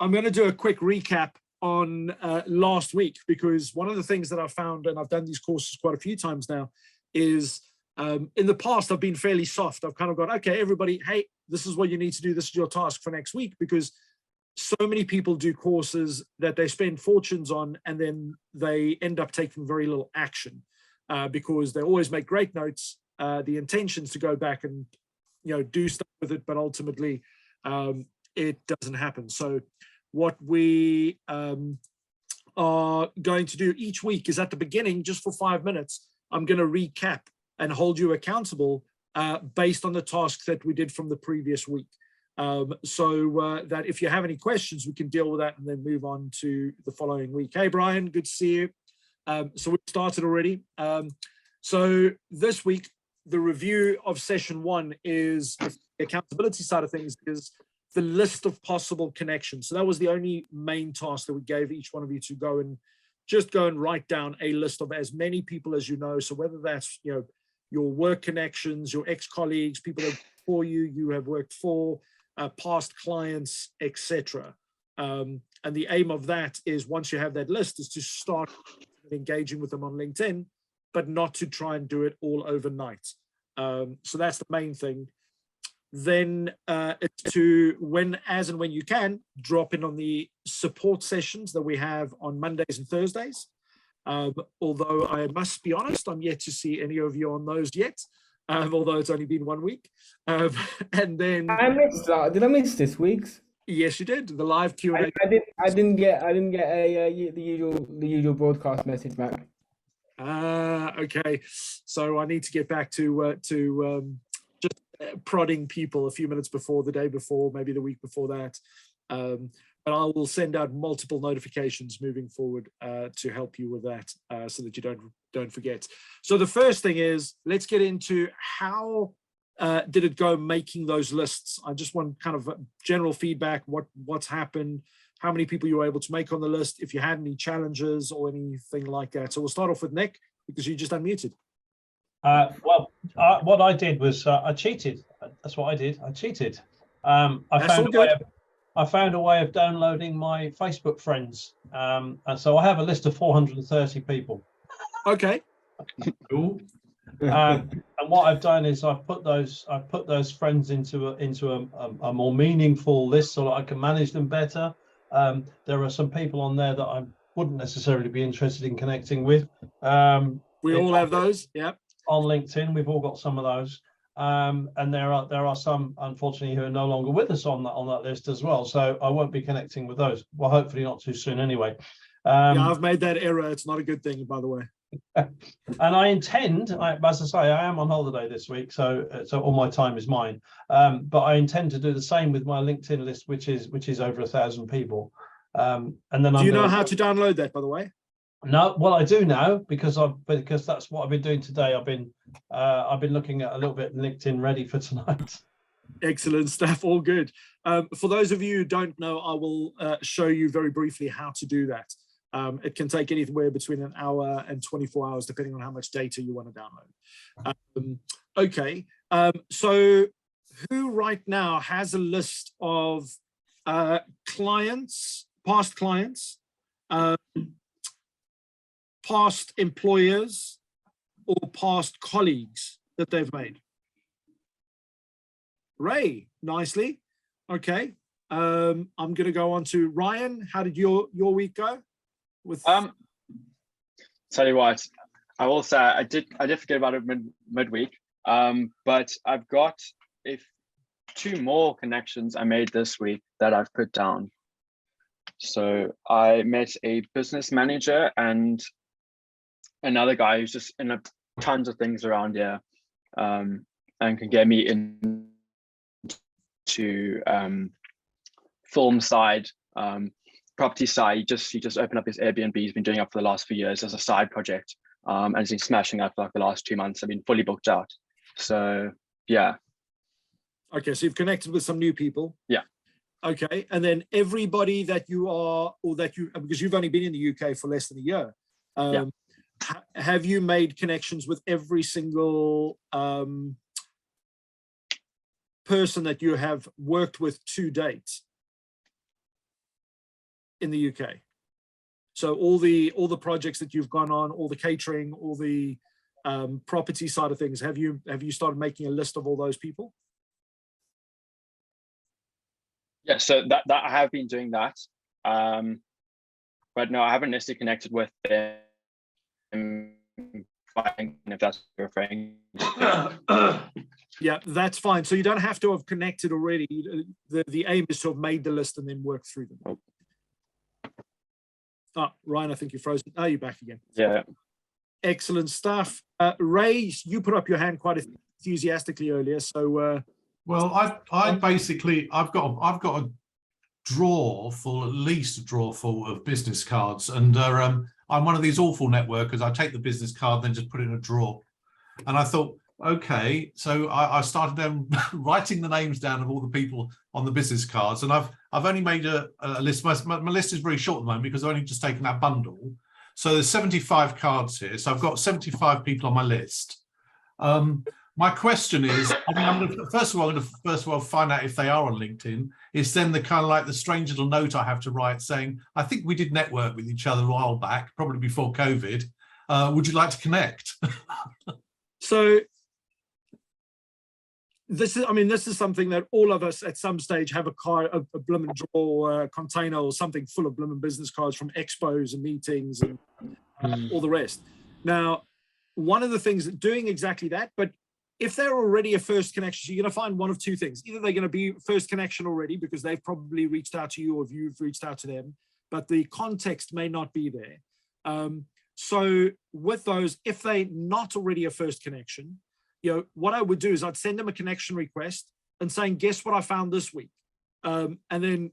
I'm going to do a quick recap on last week, because one of the things that I found, and I've done these courses quite a few times now, is in the past, I've been fairly soft. I've kind of gone, okay, everybody, hey, this is what you need to do. This is your task for next week, because so many people do courses that they spend fortunes on, and then they end up taking very little action because they always make great notes. The intention is to go back and, do stuff with it, but ultimately it doesn't happen. So what we are going to do each week is, at the beginning, just for 5 minutes, I'm going to recap and hold you accountable based on the tasks that we did from the previous week. So that if you have any questions, we can deal with that and then move on to the following week. Hey, Brian, good to see you. So we've started already. So this week, the review of session 1 is the accountability side of things, is the list of possible connections. So that was the only main task that we gave each one of you, to go and write down a list of as many people as you know. So whether that's, your work connections, your ex-colleagues, people that for you have worked for, past clients, etc. And the aim of that is, once you have that list, is to start engaging with them on LinkedIn, but not to try and do it all overnight. So that's the main thing. Then it's to, as and when you can, drop in on the support sessions that we have on Mondays and Thursdays. Although I must be honest, I'm yet to see any of you on those yet. Although it's only been 1 week. And then I missed that. Did I miss this week's? Yes, you did. The live Q&A. I didn't get the usual broadcast message back. Okay. So I need to get back to just prodding people a few minutes before, the day before, maybe the week before that. But I will send out multiple notifications moving forward to help you with that, so that you don't forget. So the first thing is, let's get into how did it go making those lists. I just want kind of general feedback, what's happened, how many people you were able to make on the list, if you had any challenges or anything like that. So we'll start off with Nick, because you just unmuted. What I did was I cheated. That's what I did. I cheated. I found a way of downloading my Facebook friends, and so I have a list of 430 people. Okay. Cool. And what I've done is I've put those friends into a more meaningful list, so that I can manage them better. There are some people on there that I wouldn't necessarily be interested in connecting with. We all have those. Yeah. On LinkedIn, we've all got some of those. And there are some, unfortunately, who are no longer with us on that list as well. So I won't be connecting with those. Well, hopefully not too soon anyway. Yeah, I've made that error. It's not a good thing, by the way. And I intend, as I say, I am on holiday this week, so all my time is mine. But I intend to do the same with my LinkedIn list, which is over 1,000 people. And then do you know how to download that, by the way? No, well, I do now, because that's what I've been doing today. I've been looking at a little bit LinkedIn ready for tonight. Excellent stuff. All good. For those of you who don't know, I will show you very briefly how to do that. It can take anywhere between an hour and 24 hours, depending on how much data you want to download. Okay. So who right now has a list of clients, past clients, past employers, or past colleagues that they've made? Ray, nicely. Okay. I'm going to go on to Ryan. How did your week go? With tell you what, I will say I did forget about it midweek. But I've got 2 more connections I made this week that I've put down. So I met a business manager and another guy who's just in tons of things around here, and can get me into film side, property side. He just opened up his Airbnb. He's been doing it for the last few years as a side project, and he's been smashing out for like the last 2 months. I've been fully booked out. So yeah. Okay, so you've connected with some new people. Yeah. Okay, and then everybody that you are, or that you, because you've only been in the UK for less than a year, yeah. Have you made connections with every single person that you have worked with to date? in the UK. So all the projects that you've gone on, all the catering, all the property side of things, have you started making a list of all those people? Yeah, so that I have been doing that. But no, I haven't necessarily connected with them, if that's what you're referring to. Yeah, that's fine. So you don't have to have connected already. The aim is to have made the list and then work through them. Oh, Ryan, I think you're frozen. Oh, you're back again. Yeah. Excellent stuff. Ray, you put up your hand quite enthusiastically earlier. So, well, I basically I've got a drawer full, at least a drawer full of business cards, and I'm one of these awful networkers. I take the business card, then just put it in a drawer, and I thought, okay, so I started writing the names down of all the people on the business cards, and I've only made a list. My list is very short at the moment because I've only just taken that bundle. So there's 75 cards here. So I've got 75 people on my list. My question is, I'm going to first of all find out if they are on LinkedIn. It's then the kind of like the strange little note I have to write saying, I think we did network with each other a while back, probably before COVID. Would you like to connect? So this is something that all of us at some stage have a bloomin' drawer container or something full of bloomin' business cards from expos and meetings and all the rest. Now, one of the things doing exactly that, but if they're already a first connection, so you're going to find one of two things. Either they're going to be first connection already because they've probably reached out to you or you've reached out to them, but the context may not be there. So with those, if they're not already a first connection, what I would do is I'd send them a connection request and saying, guess what I found this week? And then,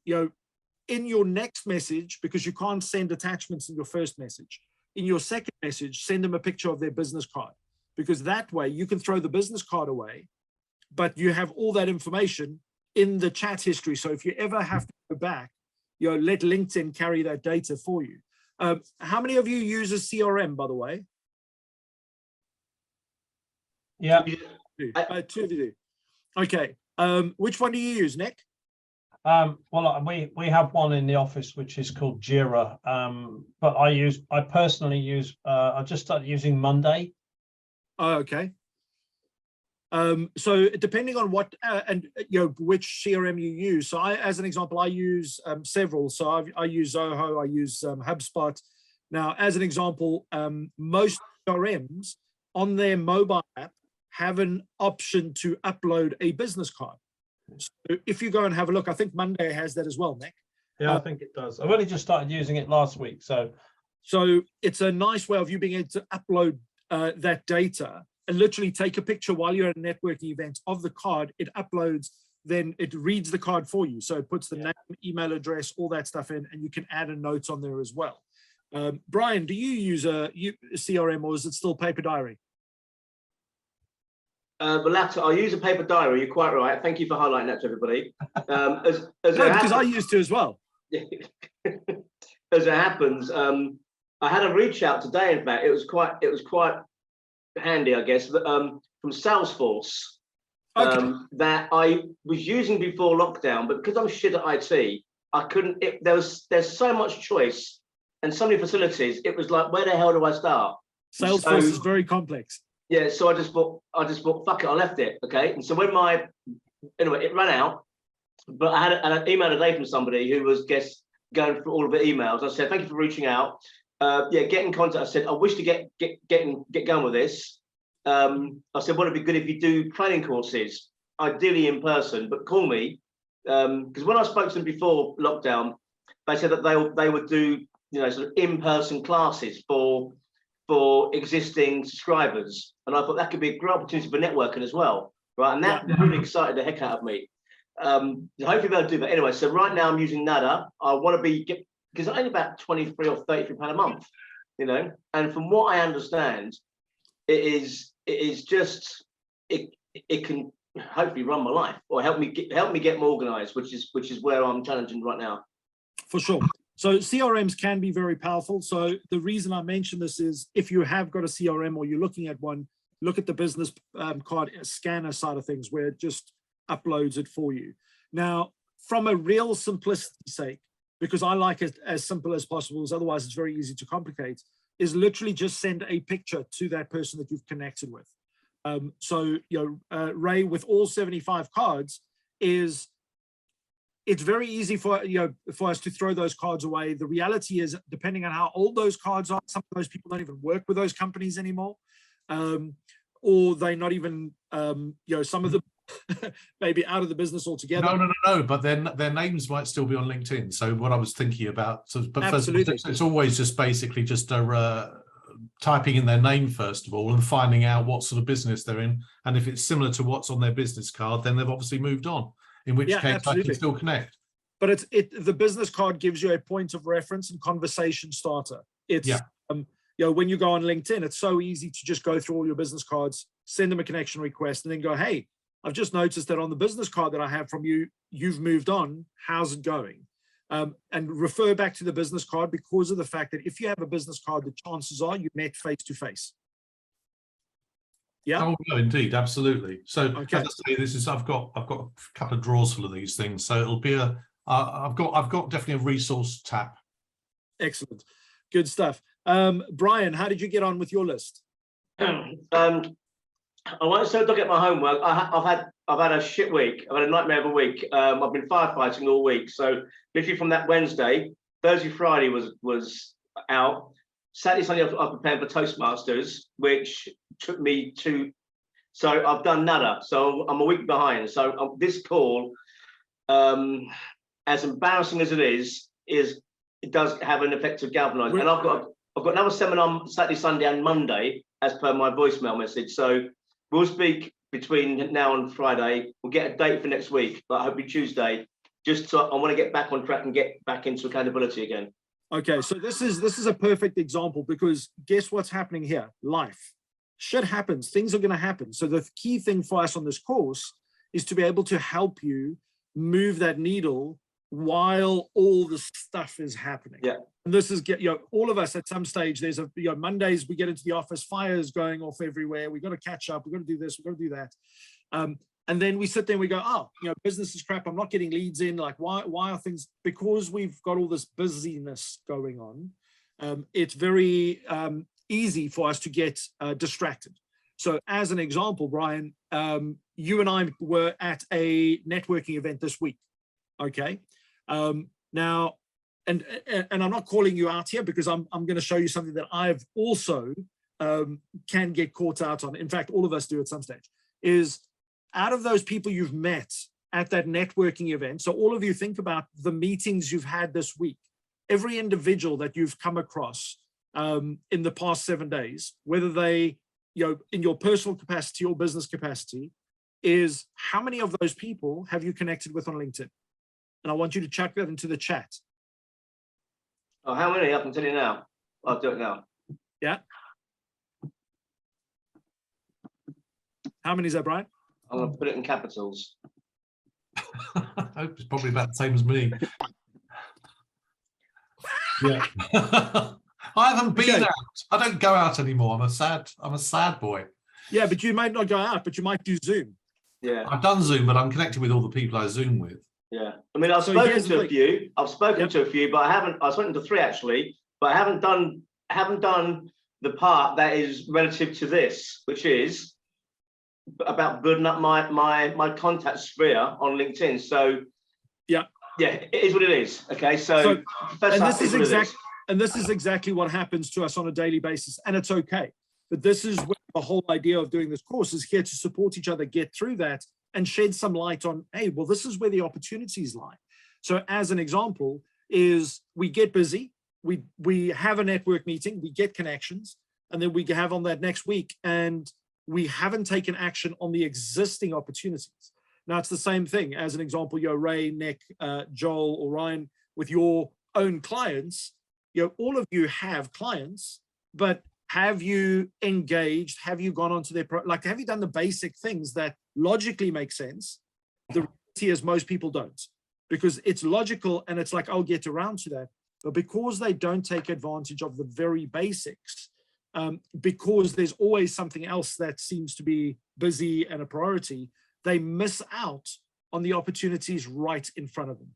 in your next message, because you can't send attachments in your first message, in your second message, send them a picture of their business card, because that way you can throw the business card away, but you have all that information in the chat history. So if you ever have to go back, let LinkedIn carry that data for you. How many of you use a CRM, by the way? Yeah. Two of you do. Okay. Which one do you use, Nick? Well, we have one in the office which is called Jira, but I personally use I just started using Monday. Oh, okay. So depending on what which CRM you use. So as an example, I use several. So I use Zoho, I use HubSpot. Now, as an example, most CRMs on their mobile app have an option to upload a business card. So if you go and have a look, I think Monday has that as well, Nick. Yeah, I think it does. I've only just started using it last week. So it's a nice way of you being able to upload that data and literally take a picture while you're at a networking event of the card. It uploads, then it reads the card for you. So it puts the name, email address, all that stuff in, and you can add a note on there as well. Brian, do you use a CRM or is it still paper diary? The latter. I use a paper diary. You're quite right. Thank you for highlighting that to everybody. Because I used to as well. As it happens, I had a reach out today. In fact, it was quite handy, I guess. From Salesforce, that I was using before lockdown, but because I'm shit at IT, I couldn't. There's so much choice and so many facilities. It was like, where the hell do I start? Salesforce is very complex. Yeah, so I just thought, fuck it, I left it, okay? And so when anyway, it ran out, but I had an email today from somebody who was, going through all of the emails. I said, thank you for reaching out. Get in contact. I said, I wish to get going with this. I said, well, it'd be good if you do training courses, ideally in person, but call me. Because when I spoke to them before lockdown, they said that they would do, sort of in-person classes for existing subscribers, and I thought that could be a great opportunity for networking as well, right? And that really excited the heck out of me. Hopefully they'll do that. Anyway, so right now I'm using Nada. I want to because I'm only about 23 or 33 pound a month, and from what I understand, it can hopefully run my life or help me get more organized, which is where I'm challenging right now. For sure. So CRMs can be very powerful. So the reason I mention this is if you have got a CRM or you're looking at one, look at the business card scanner side of things where it just uploads it for you. Now, from a real simplicity sake, because I like it as simple as possible, as otherwise it's very easy to complicate, is literally just send a picture to that person that you've connected with. So, Ray, with all 75 cards, it's very easy for us to throw those cards away. The reality is, depending on how old those cards are, some of those people don't even work with those companies anymore, or they're not even, some of them maybe out of the business altogether. No, but their names might still be on LinkedIn. So what I was thinking about, but Absolutely. first, it's always just basically just typing in their name first of all and finding out what sort of business they're in, and if it's similar to what's on their business card, then they've obviously moved on, in which case absolutely. I can still connect. But the business card gives you a point of reference and conversation starter. It's when you go on LinkedIn, it's so easy to just go through all your business cards, send them a connection request, and then go, hey, I've just noticed that on the business card that I have from you, you've moved on. How's it going? And refer back to the business card, because of the fact that if you have a business card, the chances are you met face to face. Yeah. Oh no, indeed, absolutely. So Okay. as I say, I've got a couple of drawers full of these things. So it'll be I've got definitely a resource tap. Excellent, good stuff. Brian, how did you get on with your list? I won't say don't get my homework. I've had a shit week. I've had a nightmare of a week. I've been firefighting all week. So literally from that Wednesday, Thursday, Friday was out. Saturday, Sunday, I was preparing for Toastmasters, which took me to. So I've done nada. So I'm a week behind. So this call, as embarrassing as it is, it does have an effect of galvanising. And I've got another seminar Saturday, Sunday, and Monday, as per my voicemail message. So we'll speak between now and Friday. We'll get a date for next week, but hopefully Tuesday. Just so I want to get back on track and get back into accountability again. Okay, so this is a perfect example, because guess what's happening here? Life. Shit happens. Things are going to happen. So the key thing for us on this course is to be able to help you move that needle while all the stuff is happening. Yeah. And this is all of us at some stage. There's Mondays we get into the office, fires going off everywhere. We got to catch up. We got to do this. We got to do that. And then we sit there and we go, oh, business is crap. I'm not getting leads in. Like, why are things? Because we've got all this busyness going on. It's very easy for us to get distracted. So as an example, Brian, you and I were at a networking event this week. Okay. Now, and I'm not calling you out here, because I'm going to show you something that I've also can get caught out on. In fact, all of us do at some stage. Is out of those people you've met at that networking event, so all of you think about the meetings you've had this week, every individual that you've come across in the past 7 days, whether they, in your personal capacity or business capacity, is how many of those people have you connected with on LinkedIn? And I want you to chuck that into the chat. Oh, how many? I can tell you now. I'll do it now. Yeah. How many is that, Brian? I'm going to put it in capitals. I hope it's probably about the same as me. Yeah. I haven't been out. I don't go out anymore. I'm a sad boy. Yeah, but you might not go out, but you might do Zoom. Yeah. I've done Zoom, but I'm connected with all the people I Zoom with. Yeah. I mean, I've spoken to a few. I've spoken to a few, but I've spoken to 3 actually, but I haven't done the part that is relative to this, which is about building up my contact sphere on LinkedIn. So yeah, it is what it is. Okay, so this is exactly what happens to us on a daily basis, and it's okay. But this is where the whole idea of doing this course is here to support each other, get through that, and shed some light on, hey, well, this is where the opportunities lie. So as an example is we get busy, we have a network meeting, we get connections, and then we have on that next week, and we haven't taken action on the existing opportunities. Now, it's the same thing. As an example, Ray, Nick, Joel, or Ryan, with your own clients, all of you have clients, but have you engaged? Have you gone onto their, have you done the basic things that logically make sense? The reality is most people don't, because it's logical and it's like, I'll get around to that. But because they don't take advantage of the very basics, because there's always something else that seems to be busy and a priority, they miss out on the opportunities right in front of them.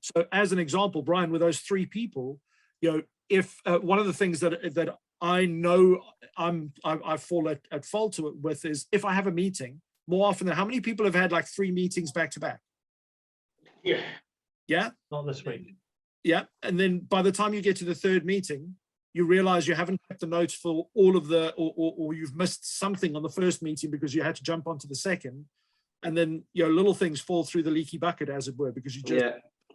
So as an example, Brian, with those 3 people, you know, if one of the things that I know I fall at fault with is if I have a meeting, more often than how many people have had like 3 meetings back to back? Yeah. Yeah. Not this week. Yeah. And then by the time you get to the 3rd meeting, you realize you haven't kept the notes for all of the, or you've missed something on the 1st meeting because you had to jump onto the 2nd. And then, you know, little things fall through the leaky bucket, as it were, because you just,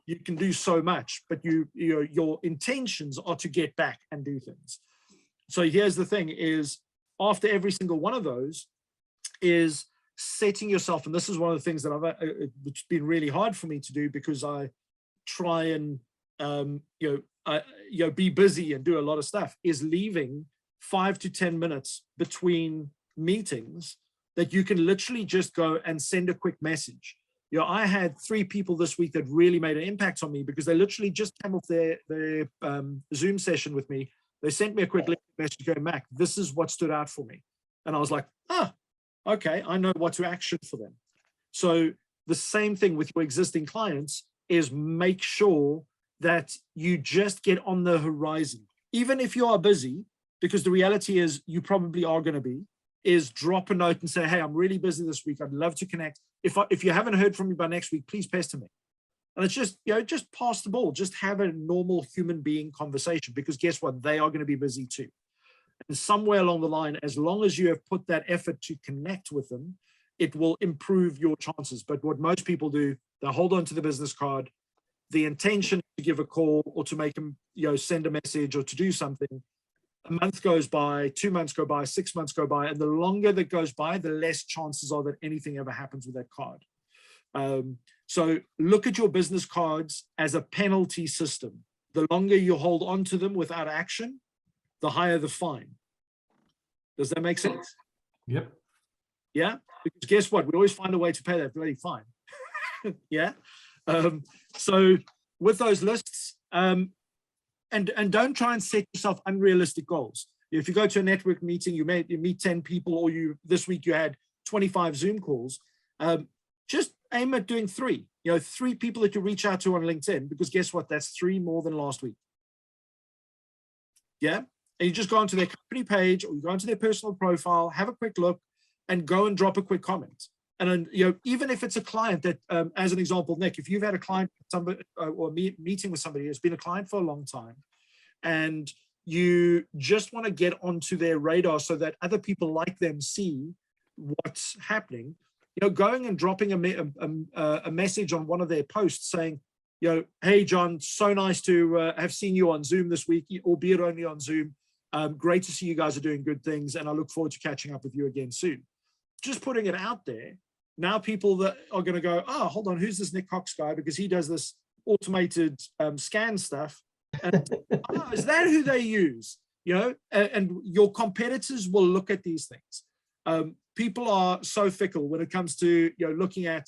you can do so much, but your intentions are to get back and do things. So here's the thing is, after every single one of those is setting yourself, and this is one of the things that it's been really hard for me to do, because I try and be busy and do a lot of stuff, is leaving 5 to 10 minutes between meetings that you can literally just go and send a quick message. You know, I had 3 people this week that really made an impact on me because they literally just came off their Zoom session with me. They sent me a quick message going, Mac, this is what stood out for me. And I was like, okay, I know what to action for them. So the same thing with your existing clients is make sure that you just get on the horizon. Even if you are busy, because the reality is you probably are going to be, is drop a note and say, hey, I'm really busy this week. I'd love to connect. If you haven't heard from me by next week, please pester me. And it's just, you know, just pass the ball. Just have a normal human being conversation, because guess what? They are going to be busy too. And somewhere along the line, as long as you have put that effort to connect with them, it will improve your chances. But what most people do, they hold on to the business card. The intention to give a call or to make them, you know, send a message or to do something. A month goes by, 2 months go by, 6 months go by, and the longer that goes by, the less chances are that anything ever happens with that card. So look at your business cards as a penalty system. The longer you hold on to them without action, the higher the fine. Does that make sense? Yep. Yeah, because guess what? We always find a way to pay that bloody fine. Yeah. So with those lists, and don't try and set yourself unrealistic goals. If you go to a network meeting, you meet 10 people, or this week you had 25 Zoom calls, just aim at doing 3. You know, 3 people that you reach out to on LinkedIn, because guess what? That's 3 more than last week. Yeah. And you just go onto their company page, or you go onto their personal profile, have a quick look, and go and drop a quick comment. And then, you know, even if it's a client that, as an example, Nick, if you've had a client, somebody, or meeting with somebody who's been a client for a long time, and you just want to get onto their radar so that other people like them see what's happening, you know, going and dropping a message on one of their posts saying, you know, hey, John, so nice to have seen you on Zoom this week, albeit only on Zoom. Great to see you guys are doing good things, and I look forward to catching up with you again soon. Just putting it out there. Now people that are going to go, oh, hold on, who's this Nick Cox guy? Because he does this automated scan stuff. And oh, is that who they use? You know, and your competitors will look at these things. People are so fickle when it comes to, you know, looking at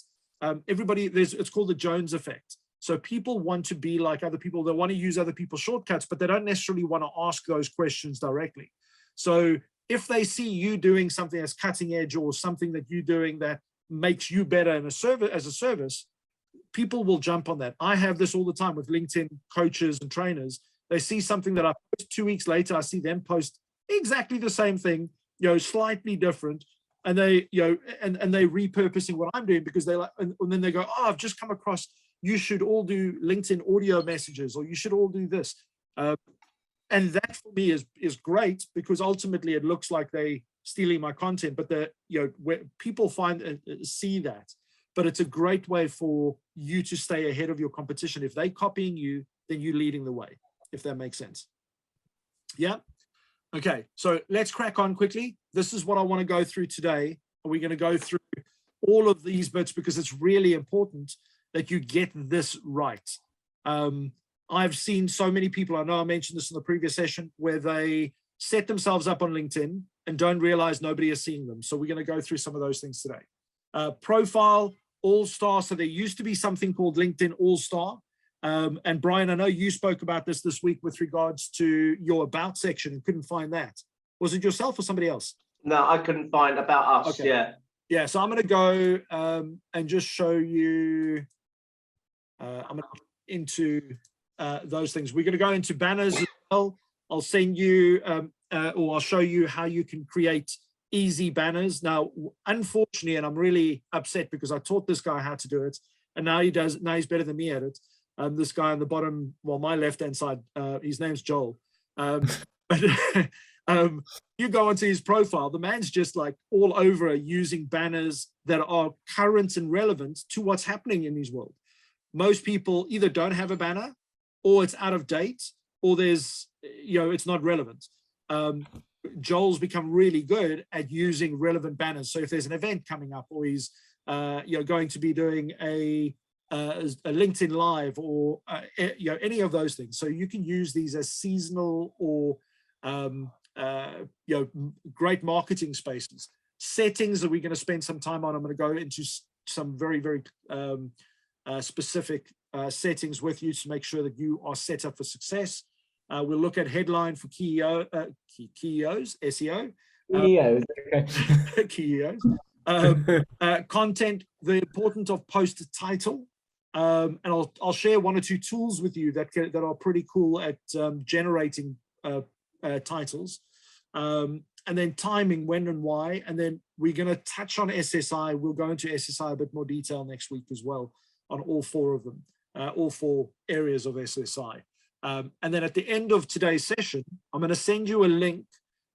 everybody. It's called the Jones effect. So people want to be like other people. They want to use other people's shortcuts, but they don't necessarily want to ask those questions directly. So if they see you doing something that's cutting edge, or something that you're doing that makes you better in a service, as a service, people will jump on that. I have this all the time with LinkedIn coaches and trainers. They see something that I post 2 weeks later, I see them post exactly the same thing, you know, slightly different. And they, you know, and they repurposing what I'm doing, because they like, and then they go, oh, I've just come across, you should all do LinkedIn audio messages, or you should all do this. And that for me is great, because ultimately it looks like they stealing my content, but you know, where people see that. But it's a great way for you to stay ahead of your competition. If they're copying you, then you're leading the way, if that makes sense. Yeah. Okay, so let's crack on quickly. This is what I want to go through today. We're going to go through all of these bits, because it's really important that you get this right. I've seen so many people, I know I mentioned this in the previous session, where they set themselves up on LinkedIn and don't realize nobody is seeing them. So we're going to go through some of those things today. Profile, All-Star. So there used to be something called LinkedIn All-Star. And Brian, I know you spoke about this week with regards to your About section and couldn't find that. Was it yourself or somebody else? No, I couldn't find About Us. Okay. Yeah. Yeah, so I'm going to go and just show you. I'm going to into those things. We're going to go into banners as well. I'll send you or I'll show you how you can create easy banners. Now, unfortunately, and I'm really upset because I taught this guy how to do it, and now he does. Now he's better than me at it. This guy on the bottom, well, my left-hand side, his name's Joel. But you go onto his profile, the man's just like all over using banners that are current and relevant to what's happening in his world. Most people either don't have a banner, or it's out of date, or there's, it's not relevant. Joel's become really good at using relevant banners. So if there's an event coming up, or he's going to be doing a LinkedIn Live, or any of those things, so you can use these as seasonal or great marketing spaces. Settings that we're going to spend some time on. I'm going to go into some very, very specific settings with you to make sure that you are set up for success. We'll look at headline for key EOs, SEO. EOs, okay. Key EOs. Content, the importance of post title. And I'll share one or two tools with you that are pretty cool at generating titles. And then timing, when and why. And then we're going to touch on SSI. We'll go into SSI a bit more detail next week as well on all four of them, all four areas of SSI. And then at the end of today's session, I'm going to send you a link,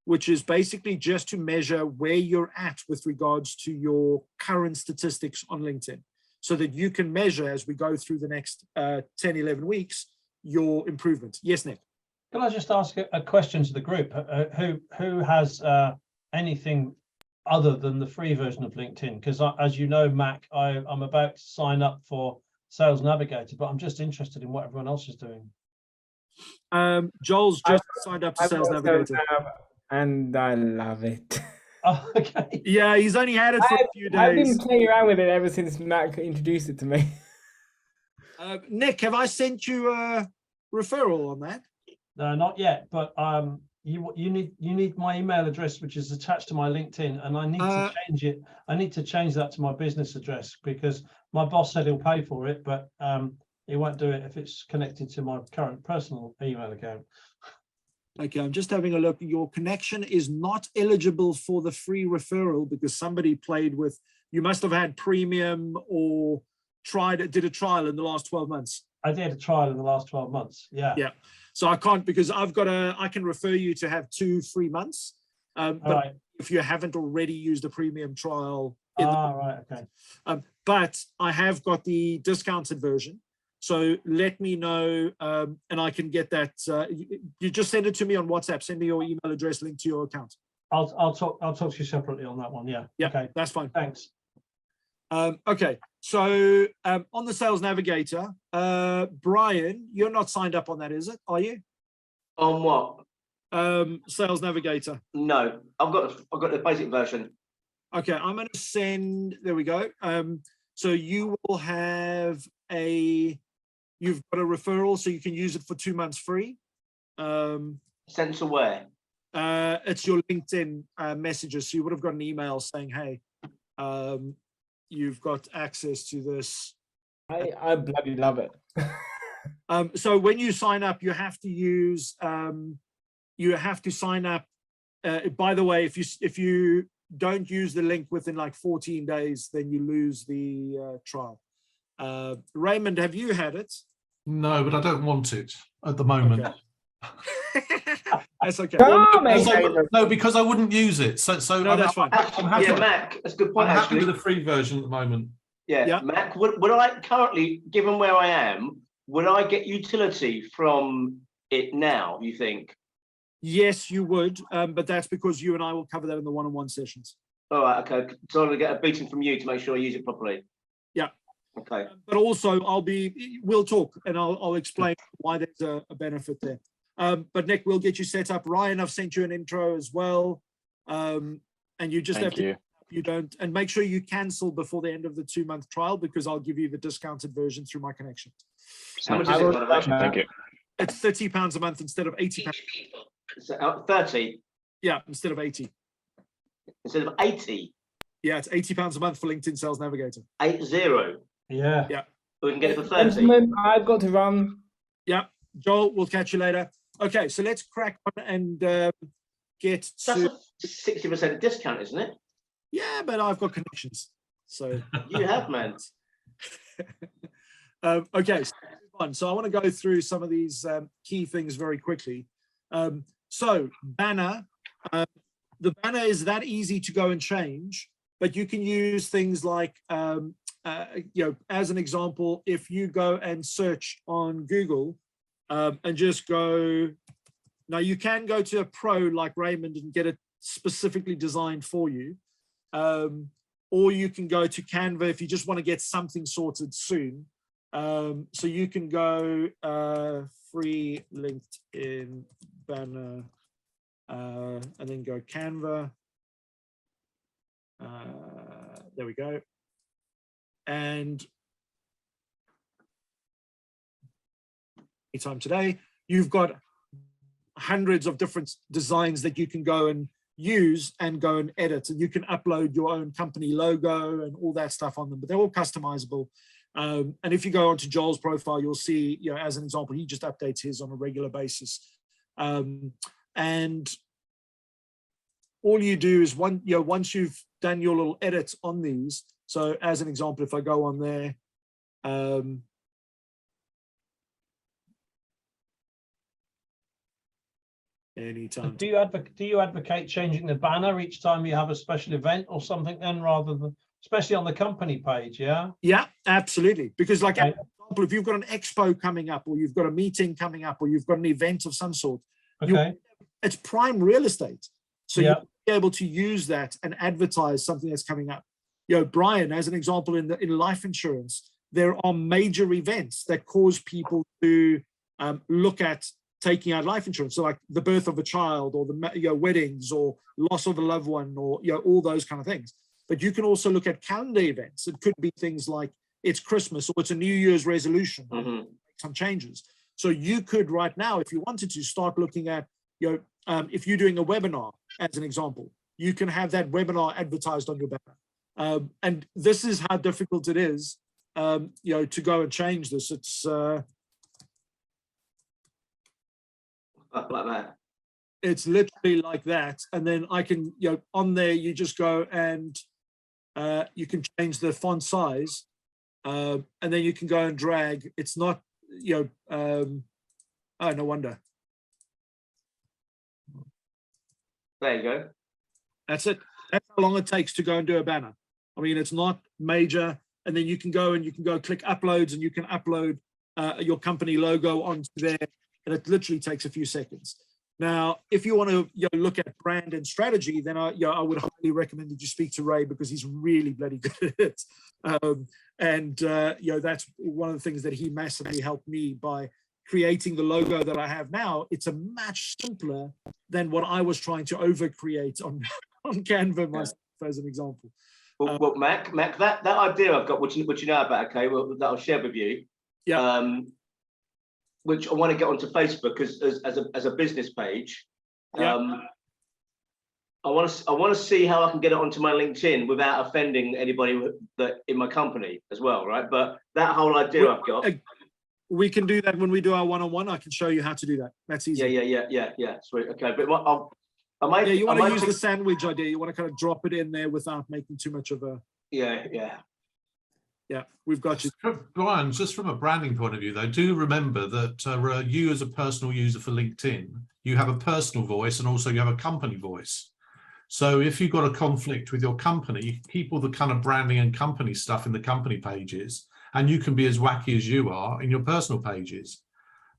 which is basically just to measure where you're at with regards to your current statistics on LinkedIn, so that you can measure as we go through the next 10, 11 weeks, your improvement. Yes, Nick? Can I just ask a question to the group? Who has anything other than the free version of LinkedIn? Because as you know, Mac, I'm about to sign up for Sales Navigator, but I'm just interested in what everyone else is doing. Joel's just signed up to Sales Navigator. And I love it. Oh, okay. Yeah, he's only had it for a few days. I've been playing around with it ever since Mac introduced it to me. Nick, have I sent you a referral on that? No, not yet. But you need my email address, which is attached to my LinkedIn, and I need to change it. I need to change that to my business address, because my boss said he'll pay for it, but he won't do it if it's connected to my current personal email account. Okay, I'm just having a look. Your connection is not eligible for the free referral because somebody played with, you must have had premium or did a trial in the last 12 months. I did a trial in the last 12 months. Yeah. Yeah. So I can't, because I can refer you to have 2 free months. But right. If you haven't already used a premium trial. Right. Okay. But I have got the discounted version. So let me know, and I can get that. You just send it to me on WhatsApp. Send me your email address, link to your account. I'll talk to you separately on that one. Yeah. Yeah. Okay. That's fine. Thanks. Okay. So on the Sales Navigator, Brian, you're not signed up on that, is it? Are you? On what? Sales Navigator. No, I've got the basic version. Okay, I'm going to send. There we go. So you will have you've got a referral, so you can use it for 2 months free. Sent to where? It's your LinkedIn messages. So you would have got an email saying, "Hey, you've got access to this." I bloody love it. So when you sign up, you have to use. You have to sign up. By the way, if you don't use the link within like 14 days, then you lose the trial. Raymond, have you had it? No, but I don't want it at the moment. Okay. That's okay. No, because I wouldn't use it. So no, that's fine. I'm happy. Yeah, Mac, that's a good point. I'm happy actually with the free version at the moment. Yeah. Mac, would I currently, given where I am, would I get utility from it now, you think? Yes, you would, but that's because you and I will cover that in the one-on-one sessions. All right, okay. So I'm going to get a beating from you to make sure I use it properly. Yeah. Okay. But also, we'll talk and I'll explain why there's a benefit there. But Nick, we'll get you set up. Ryan, I've sent you an intro as well. And you just have to, you don't, and make sure you cancel before the end of the 2-month trial, because I'll give you the discounted version through my connection. How much is it, by the way? Thank you. It's £30 a month instead of £80. So, 30? Yeah, instead of 80. Instead of 80? Yeah, it's £80 a month for LinkedIn Sales Navigator. 80? Yeah. Yeah. We can get it for 30. Gentlemen, I've got to run. Yeah, Joel, we'll catch you later. Okay, so let's crack on and get That's to. a 60% discount, isn't it? Yeah, but I've got connections, so. You have, man. Okay, so I want to go through some of these key things very quickly. So banner, the banner is that easy to go and change, but you can use things like, as an example, if you go and search on Google and just go, now you can go to a pro like Raymond and get it specifically designed for you. Or you can go to Canva if you just want to get something sorted soon. So you can go free LinkedIn banner and then go Canva. There we go. And anytime today, you've got hundreds of different designs that you can go and use and go and edit, and you can upload your own company logo and all that stuff on them, but they're all customizable. And if you go onto Joel's profile, you'll see, as an example, he just updates his on a regular basis. And all you do is once you've done your little edits on these. So as an example, if I go on there, anytime. Do you advocate changing the banner each time you have a special event or something then, rather than, especially on the company page? Yeah, Absolutely, because like, okay. for example, if you've got an expo coming up, or you've got a meeting coming up, or you've got an event of some sort, Okay. It's prime real estate, so Yeah. you'll be able to use that and advertise something that's coming up. Brian, as an example, in life insurance, there are major events that cause people to look at taking out life insurance. So like the birth of a child, or the weddings, or loss of a loved one, or all those kind of things. But you can also look at calendar events. It could be things like it's Christmas, or it's a New Year's resolution, make some changes. So you could right now, if you wanted to, start looking at, if you're doing a webinar, as an example, you can have that webinar advertised on your banner. And this is how difficult it is, to go and change this. It's Like that. it's literally like that. And then I can, on there, you just go and you can change the font size, and then you can go and drag. It's not, oh, no wonder. There you go. That's it. That's how long it takes to go and do a banner. I mean, it's not major. And then you can go click uploads, and you can upload your company logo onto there, and it literally takes a few seconds. Now, if you want to look at brand and strategy, then I would highly recommend that you speak to Ray, because he's really bloody good at it. That's one of the things that he massively helped me by creating the logo that I have now. It's a much simpler than what I was trying to over-create on Canva myself, as an example. Well, Mac, that idea I've got, which you know about, okay, well, that I'll share with you. Yeah. Which I want to get onto Facebook as a business page. Yeah. I want to see how I can get it onto my LinkedIn without offending anybody that in my company as well, right? But that whole idea I've got. We can do that when we do our one-on-one. I can show you how to do that. That's easy. Yeah. Sweet. Okay, but I might. Yeah, you want to use the sandwich idea. You want to kind of drop it in there without making too much of a. Yeah, we've got you. Brian, just from a branding point of view, though, do remember that you as a personal user for LinkedIn, you have a personal voice, and also you have a company voice. So if you've got a conflict with your company, you keep all the kind of branding and company stuff in the company pages, and you can be as wacky as you are in your personal pages,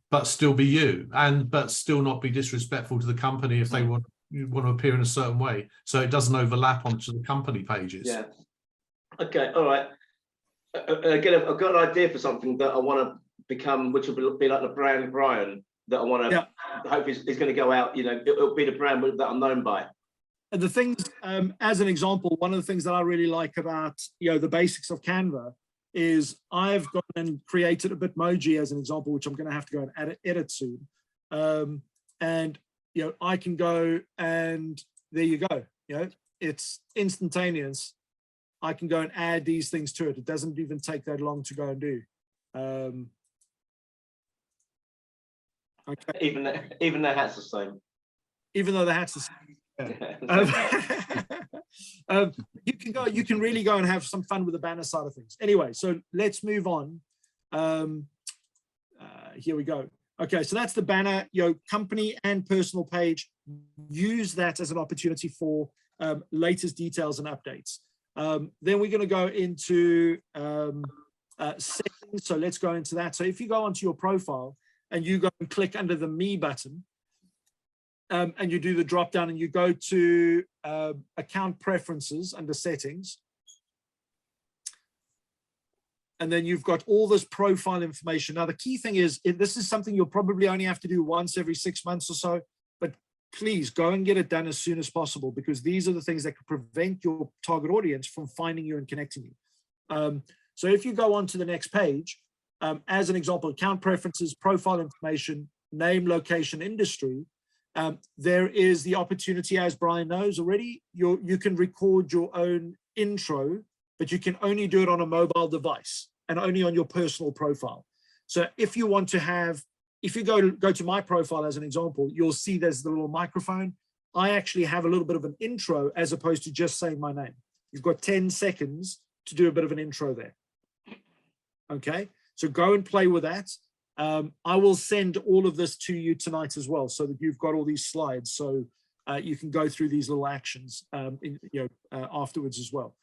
but still be you, but still not be disrespectful to the company if they want to appear in a certain way. So it doesn't overlap onto the company pages. Yeah. Okay. All right. Again, I've got an idea for something that I want to become, which will be like the brand Brian, that I want to hope is going to go out. It'll be the brand that I'm known by. And the things, as an example, one of the things that I really like about the basics of Canva is I've gone and created a Bitmoji as an example, which I'm going to have to go and edit soon. And I can go and there you go. It's instantaneous. I can go and add these things to it. It doesn't even take that long to go and do. Okay. Even the hat's the same. Even though the hat's the same. You can really go and have some fun with the banner side of things. Anyway, so let's move on. Here we go. Okay, so that's the banner, company and personal page. Use that as an opportunity for latest details and updates. Then we're going to go into settings. So let's go into that. So if you go onto your profile and you go and click under the Me button, and you do the drop down and you go to account preferences under settings. And then you've got all this profile information. Now, the key thing is, this is something you'll probably only have to do once every 6 months or so, but please go and get it done as soon as possible, because these are the things that could prevent your target audience from finding you and connecting you. So if you go on to the next page, as an example, account preferences, profile information, name, location, industry, there is the opportunity, as Brian knows already, you can record your own intro, but you can only do it on a mobile device and only on your personal profile. So if you want to have, if you go to my profile as an example, you'll see there's the little microphone. I actually have a little bit of an intro as opposed to just saying my name. You've got 10 seconds to do a bit of an intro there. Okay, so go and play with that. I will send all of this to you tonight as well, so that you've got all these slides, so you can go through these little actions afterwards as well.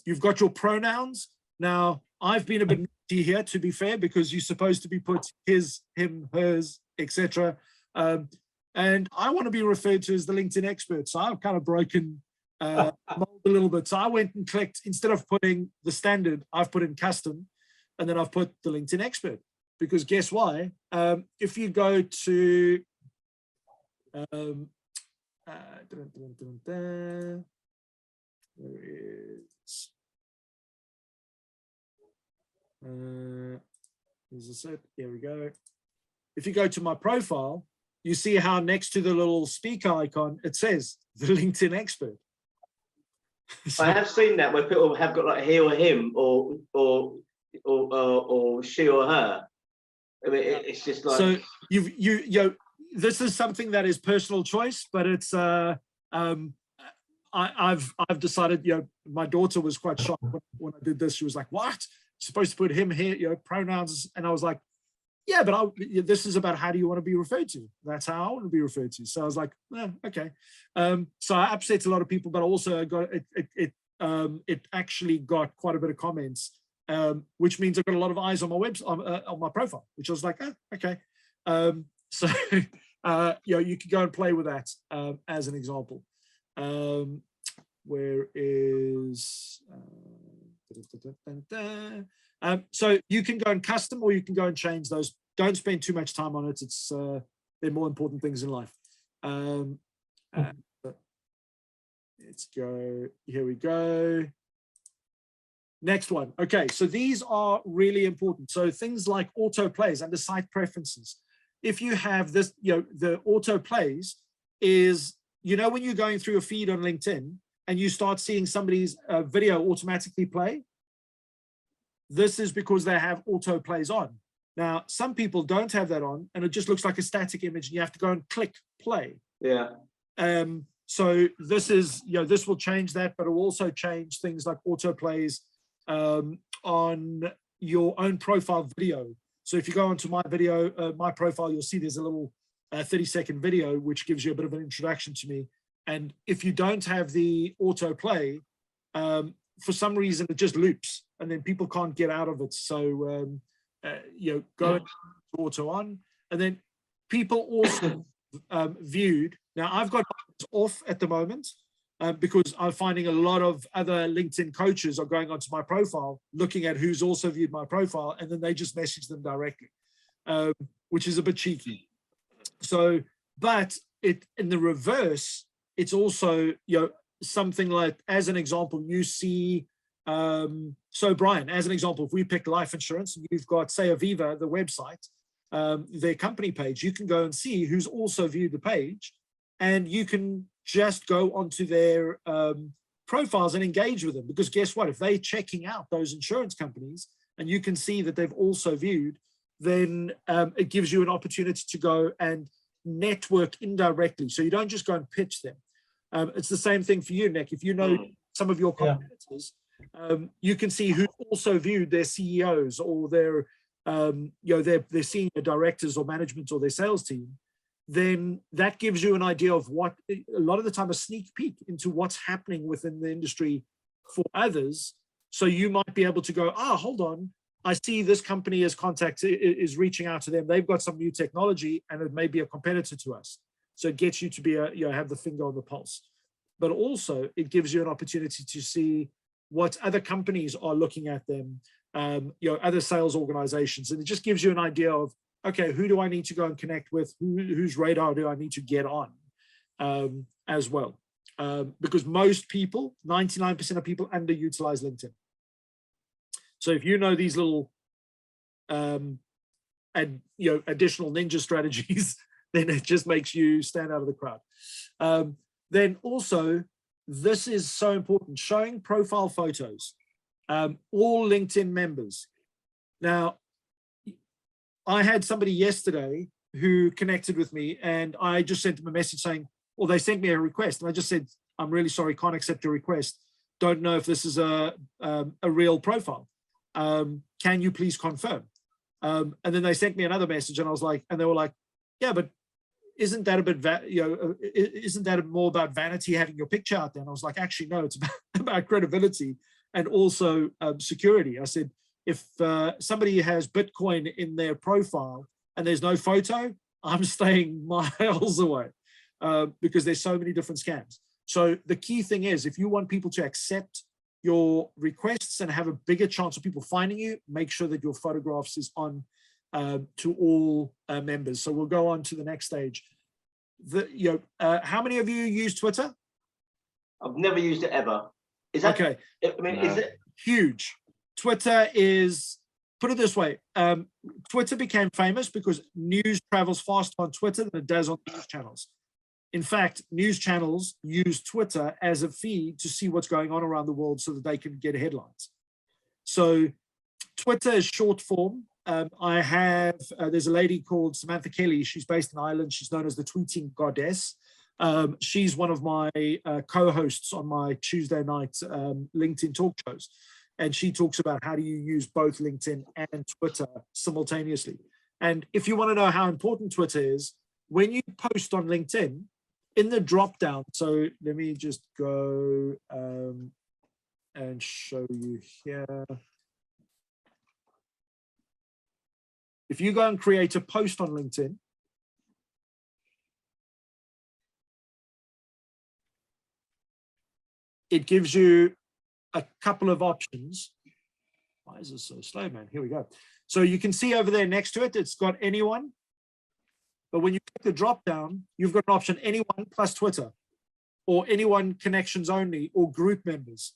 You've got your pronouns. Now, I've been a bit naughty here, to be fair, because you're supposed to be put his, him, hers, etc. And I want to be referred to as the LinkedIn expert, so I've kind of broken mold a little bit. So I went and clicked, instead of putting the standard, I've put in custom, and then I've put the LinkedIn expert. Because guess why? If you go to there is this it? Here we go. If you go to my profile, you see how next to the little speaker icon it says the LinkedIn expert. So, I have seen that where people have got like he or him or she or her. I mean, it's just like, so this is something that is personal choice, but it's I've decided, my daughter was quite shocked when I did this. She was like, what? You're supposed to put him here, pronouns. And I was like, yeah, but this is about how do you want to be referred to? That's how I want to be referred to. So I was like, okay. So I upset a lot of people, but also got it actually got quite a bit of comments. Which means I've got a lot of eyes on my on my profile, which I was like, okay. So you could go and play with that as an example. Where is so you can go and custom, or you can go and change those. Don't spend too much time on it. It's they're more important things in life. Let's go. Here we go. Next one. Okay, so these are really important. So things like auto plays under site preferences. If you have this, the auto plays is, when you're going through a feed on LinkedIn and you start seeing somebody's video automatically play, this is because they have auto plays on. Now, some people don't have that on, and it just looks like a static image, and you have to go and click play. Yeah. So this is, this will change that, but it will also change things like auto plays on your own profile video. So if you go onto my video, my profile, you'll see there's a little 30-second video, which gives you a bit of an introduction to me. And if you don't have the auto play, for some reason, it just loops and then people can't get out of it. So, go auto on. And then people also viewed. Now I've got it off at the moment because I'm finding a lot of other LinkedIn coaches are going onto my profile, looking at who's also viewed my profile, and then they just message them directly, which is a bit cheeky. So, but in the reverse, it's also, something like, as an example, you see, so Brian, as an example, if we pick life insurance, you've got, say, Aviva, the website, their company page, you can go and see who's also viewed the page, and you can just go onto their profiles and engage with them, because guess what? If they're checking out those insurance companies, and you can see that they've also viewed, then it gives you an opportunity to go and network indirectly. So you don't just go and pitch them. It's the same thing for you, Nick. If you know some of your competitors, you can see who also viewed their CEOs or their their senior directors or management or their sales team, then that gives you an idea of what, a lot of the time, a sneak peek into what's happening within the industry for others. So you might be able to go, hold on, I see this company is reaching out to them. They've got some new technology and it may be a competitor to us. So it gets you to be have the finger on the pulse. But also it gives you an opportunity to see what other companies are looking at them, other sales organizations. And it just gives you an idea of, okay, who do I need to go and connect with? Whose radar do I need to get on as well? Because most people, 99% of people, underutilize LinkedIn. So if you know these little, additional ninja strategies, then it just makes you stand out of the crowd. Then also, this is so important, showing profile photos, all LinkedIn members. Now, I had somebody yesterday who connected with me, and I just sent them a message saying, well, they sent me a request, and I just said, I'm really sorry, can't accept your request. Don't know if this is a real profile. Can you please confirm? And then they sent me another message, and I was like, and they were like, yeah, but isn't that a bit, isn't that more about vanity having your picture out there? And I was like, actually, no, it's about credibility and also security. I said, if somebody has Bitcoin in their profile and there's no photo, I'm staying miles away because there's so many different scams. So the key thing is, if you want people to accept your requests and have a bigger chance of people finding you, make sure that your photographs is on to all members. So we'll go on to the next stage. How many of you use Twitter? I've never used it ever. Is that okay? I mean, is it huge? Twitter is, put it this way, Twitter became famous because news travels faster on Twitter than it does on news channels. In fact, news channels use Twitter as a feed to see what's going on around the world so that they can get headlines. So Twitter is short form. There's a lady called Samantha Kelly. She's based in Ireland. She's known as the tweeting goddess. She's one of my co-hosts on my Tuesday night LinkedIn talk shows. And she talks about how do you use both LinkedIn and Twitter simultaneously. And if you want to know how important Twitter is, when you post on LinkedIn, in the drop down, so let me just go and show you here. If you go and create a post on LinkedIn, it gives you a couple of options. Why is this so slow, man? Here we go. So you can see over there next to it, it's got anyone. But when you click the drop down, you've got an option anyone plus Twitter, or anyone connections only, or group members.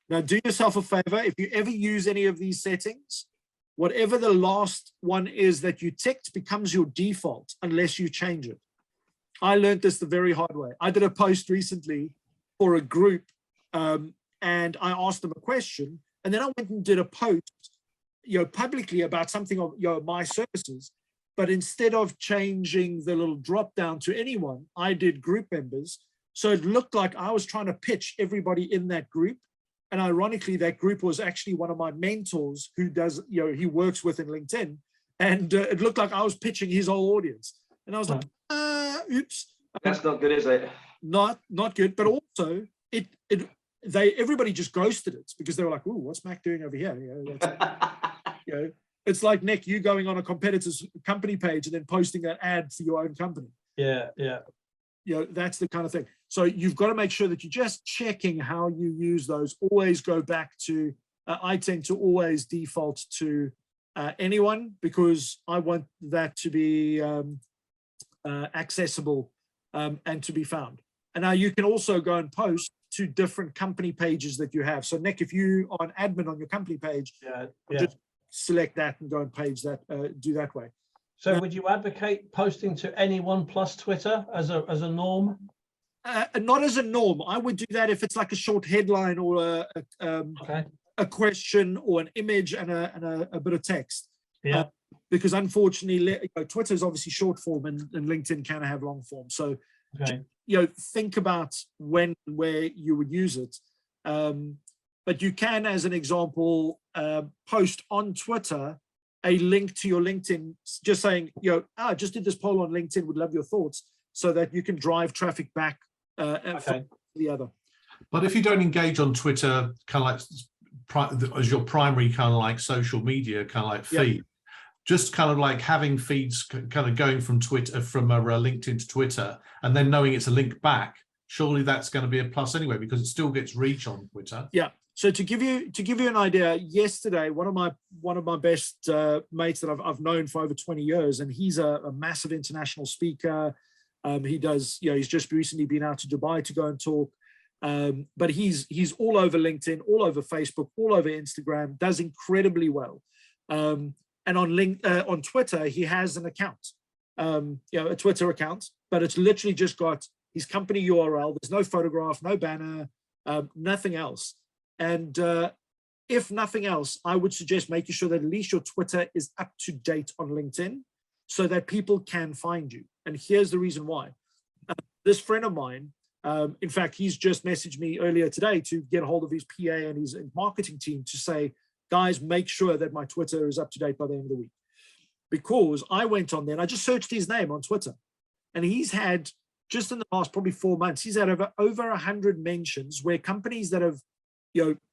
Now do yourself a favor, if you ever use any of these settings, whatever the last one is that you ticked becomes your default unless you change it. I learned this the very hard way. I did a post recently for a group and I asked them a question, and then I went and did a post, publicly about something of my services. But instead of changing the little drop down to anyone, I did group members. So it looked like I was trying to pitch everybody in that group. And ironically, that group was actually one of my mentors who does, he works with in LinkedIn. And it looked like I was pitching his whole audience. And I was like, oops. That's not good, is it? Not good. But also, everybody just ghosted it because they were like, "Ooh, what's Mac doing over here?" It's like, Nick, you going on a competitor's company page and then posting that ad for your own company. Yeah. That's the kind of thing. So you've got to make sure that you're just checking how you use those. Always go back to, I tend to always default to anyone because I want that to be accessible and to be found. And now you can also go and post to different company pages that you have. So Nick, if you are an admin on your company page, just select that and go and page that, do that way. So would you advocate posting to anyone plus Twitter as a norm? Not as a norm. I would do that if it's like a short headline or okay. a question or an image and a bit of text. Yeah. Because unfortunately, Twitter is obviously short form and LinkedIn can have long form. So, Okay. think about when and where you would use it. But you can, as an example, post on Twitter a link to your LinkedIn, just saying, I just did this poll on LinkedIn, would love your thoughts, so that you can drive traffic back from the other. But if you don't engage on Twitter, kind of like as your primary kind of like social media kind of like feed, just kind of like having feeds kind of going from Twitter, from LinkedIn to Twitter, and then knowing it's a link back, surely that's going to be a plus anyway, because it still gets reach on Twitter. Yeah. So to give you an idea, yesterday, one of my best mates that I've known for over 20 years, and he's a massive international speaker. He does, he's just recently been out to Dubai to go and talk. But he's all over LinkedIn, all over Facebook, all over Instagram, does incredibly well. And on Twitter, he has an account, a Twitter account, but it's literally just got his company URL. There's no photograph, no banner, nothing else. And if nothing else, I would suggest making sure that at least your Twitter is up to date on LinkedIn so that people can find you. And here's the reason why. This friend of mine, in fact, he's just messaged me earlier today to get a hold of his PA and his marketing team to say, guys, make sure that my Twitter is up to date by the end of the week. Because I went on there and I just searched his name on Twitter. And he's had, just in the past probably 4 months, he's had over 100 mentions where companies that have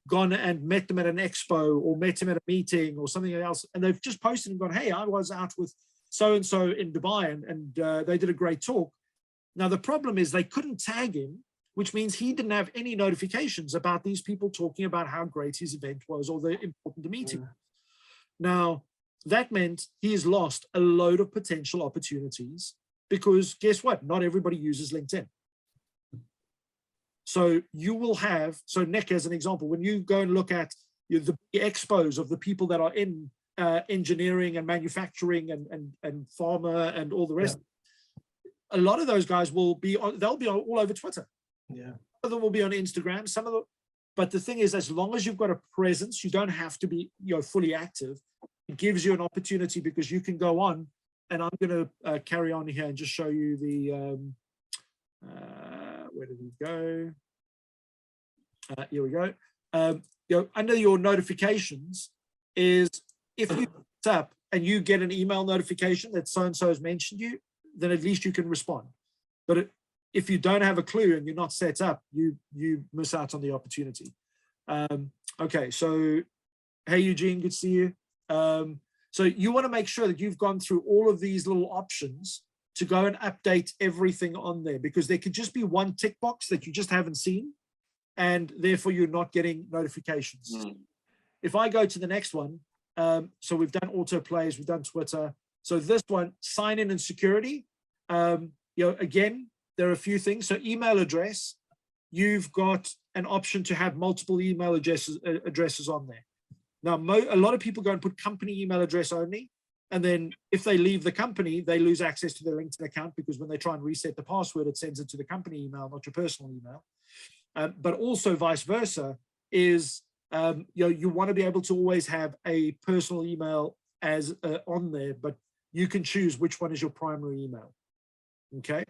gone and met them at an expo or met him at a meeting or something else, and they've just posted and gone, hey, I was out with so-and-so in Dubai and they did a great talk. Now, the problem is they couldn't tag him, which means he didn't have any notifications about these people talking about how great his event was or the important meeting. Yeah. Now, that meant he has lost a load of potential opportunities because guess what? Not everybody uses LinkedIn. So you will have, so Nick, as an example, when you go and look at the expos of the people that are in engineering and manufacturing and pharma and all the rest, a lot of those guys will be on, they'll be all over Twitter. Yeah. Some of them will be on Instagram, some of them, but the thing is, as long as you've got a presence, you don't have to be fully active. It gives you an opportunity because you can go on, and I'm going to carry on here and just show you the, where did we go? Here we go. Under your notifications is if you set up and you get an email notification that so-and-so has mentioned you, then at least you can respond. But if you don't have a clue and you're not set up, you miss out on the opportunity. Okay, so hey, Eugene, good to see you. So you want to make sure that you've gone through all of these little options to go and update everything on there, because there could just be one tick box that you just haven't seen, and therefore you're not getting notifications. If I go to the next one, so we've done autoplays, we've done Twitter. So this one, sign in and security. Again, there are a few things. So email address, you've got an option to have multiple email addresses on there. Now, a lot of people go and put company email address only. And then if they leave the company, they lose access to their LinkedIn account, because when they try and reset the password, it sends it to the company email, not your personal email. But also vice versa is, you want to be able to always have a personal email as on there, but you can choose which one is your primary email. Okay.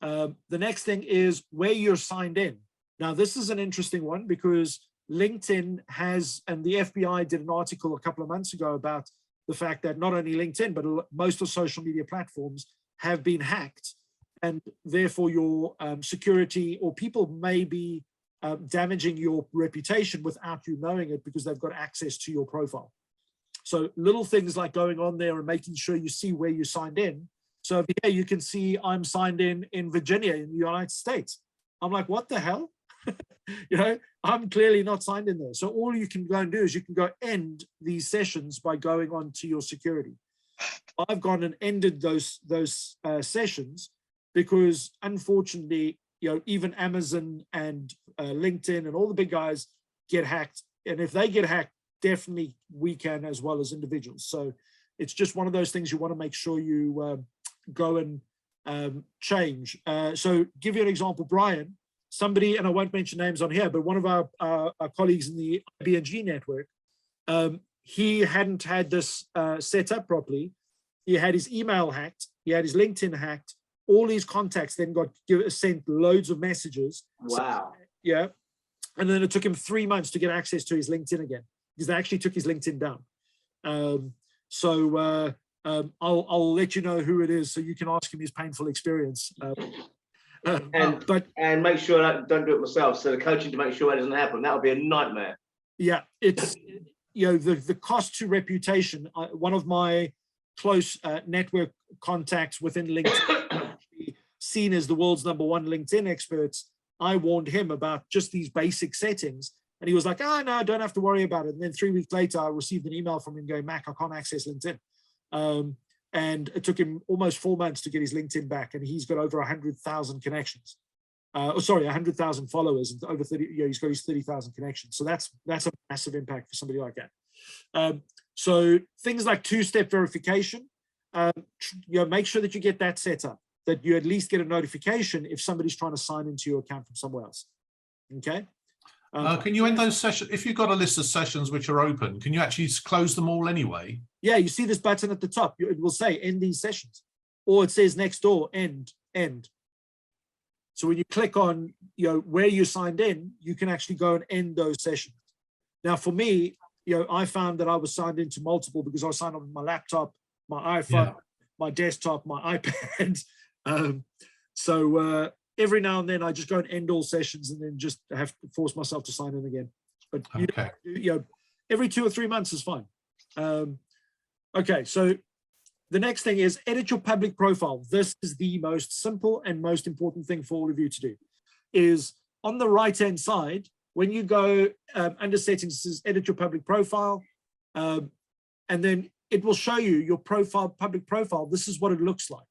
The next thing is where you're signed in. Now, this is an interesting one because LinkedIn has, and the FBI did an article a couple of months ago about the fact that not only LinkedIn, but most of social media platforms have been hacked, and therefore your security, or people may be damaging your reputation without you knowing it because they've got access to your profile. So little things like going on there and making sure you see where you signed in. So here you can see I'm signed in Virginia in the United States. I'm like, what the hell? I'm clearly not signed in there. So all you can go and do is you can go end these sessions by going on to your security. I've gone and ended those sessions because unfortunately, even Amazon and LinkedIn and all the big guys get hacked. And if they get hacked, definitely we can as well as individuals. So it's just one of those things you want to make sure you go and change. So give you an example, Brian. somebody, and I won't mention names on here, but one of our colleagues in the IBNG network, he hadn't had this set up properly. He had his email hacked. He had his LinkedIn hacked. All his contacts then got sent loads of messages. Wow. So, yeah. And then it took him 3 months to get access to his LinkedIn again, because they actually took his LinkedIn down. I'll let you know who it is, so you can ask him his painful experience. And make sure I don't do it myself. So the coaching to make sure that doesn't happen. That would be a nightmare. Yeah, it's, you know, the cost to reputation. One of my close network contacts within LinkedIn, seen as the world's #1 LinkedIn experts, I warned him about just these basic settings, and he was like, "Oh no, don't have to worry about it." And then 3 weeks later, I received an email from him going, "Mac, I can't access LinkedIn." And it took him almost 4 months to get his LinkedIn back, and he's got over 100,000 connections. 100,000 followers, and over 30. You know, he's got his 30,000 connections. So that's a massive impact for somebody like that. So things like two-step verification, you know, make sure that you get that set up, that you at least get a notification if somebody's trying to sign into your account from somewhere else. Okay. Can you end those sessions? If you've got a list of sessions which are open, can you actually close them all anyway? Yeah, you see this button at the top. It will say end these sessions, or it says next door end. So when you click on, you know, where you signed in, you can actually go and end those sessions. Now, for me, you know, I found that I was signed into multiple because I was signed up with my laptop, my iPhone, my desktop, my iPad. Every now and then I just go and end all sessions, and then just have to force myself to sign in again. But you know, every 2 or 3 months is fine. Okay, so the next thing is edit your public profile. This is the most simple and most important thing for all of you to do. Is on the right-hand side, when you go under settings, it says edit your public profile, and then it will show you your profile, public profile. This is what it looks like.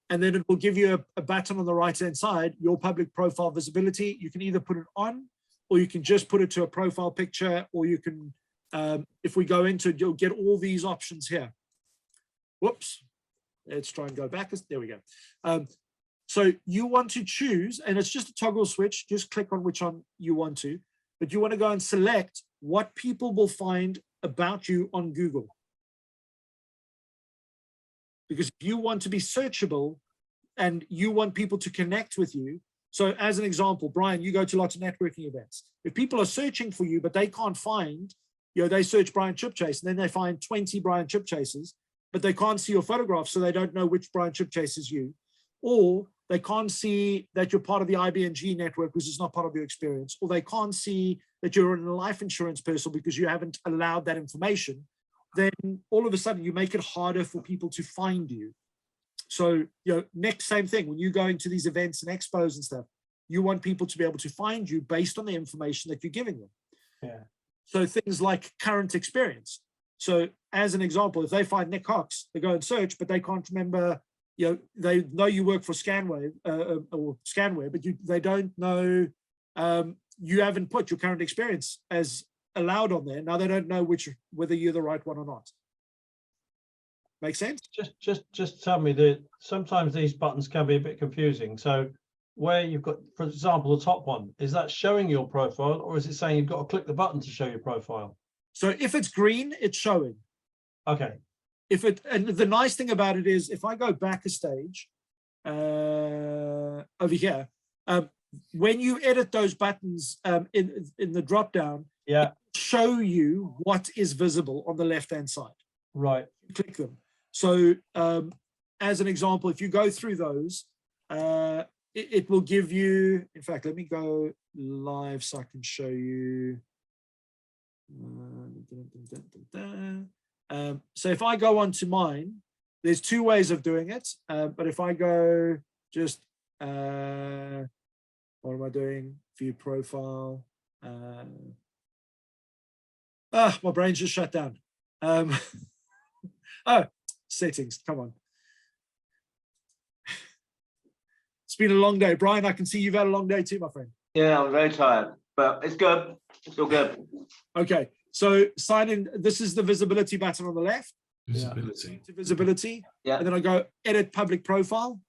And then it will give you a button on the right-hand side, your public profile visibility. You can either put it on, or you can just put it to a profile picture, or you can, if we go into it, you'll get all these options here. Whoops, let's try and go back. There we go. So you want to choose, and it's just a toggle switch. Just click on which one you want to, but you want to go and select what people will find about you on Google. Because if you want to be searchable and you want people to connect with you. So as an example, Brian, you go to lots of networking events. If people are searching for you, but they can't find, you know, they search Brian Chipchase, and then they find 20 Brian Chipchases, but they can't see your photograph, so they don't know which Brian Chipchase is you. Or they can't see that you're part of the IBNG network, which is not part of your experience. Or they can't see that you're a life insurance person because you haven't allowed that information. Then all of a sudden you make it harder for people to find you. So, you know, next, same thing, when you go into these events and expos and stuff, you want people to be able to find you based on the information that you're giving them. Yeah. So things like current experience. So as an example, if they find Nick Cox, they go and search, but they can't remember, you know, they know you work for Scanwave or Scanware, but they don't know, you haven't put your current experience as allowed on there. Now they don't know whether you're the right one or not. Make sense? Just tell me that sometimes these buttons can be a bit confusing. So where you've got, for example, the top one, is that showing your profile, or is it saying you've got to click the button to show your profile? So if it's green, it's showing. Okay. And the nice thing about it is, if I go back a stage over here, when you edit those buttons in the drop down, yeah, show you what is visible on the left hand side. Right. Click them. So as an example, if you go through those, it will give you, in fact, let me go live so I can show you. So if I go on to mine, there's 2 ways of doing it. But if I go just, what am I doing? View profile. My brain's just shut down. Oh, settings, come on. It's been a long day. Brian, I can see you've had a long day too, my friend. Yeah, I'm very tired, but it's good. It's all good. Okay, so sign in. This is the visibility button on the left. Visibility. To visibility. Yeah. And then I go edit public profile.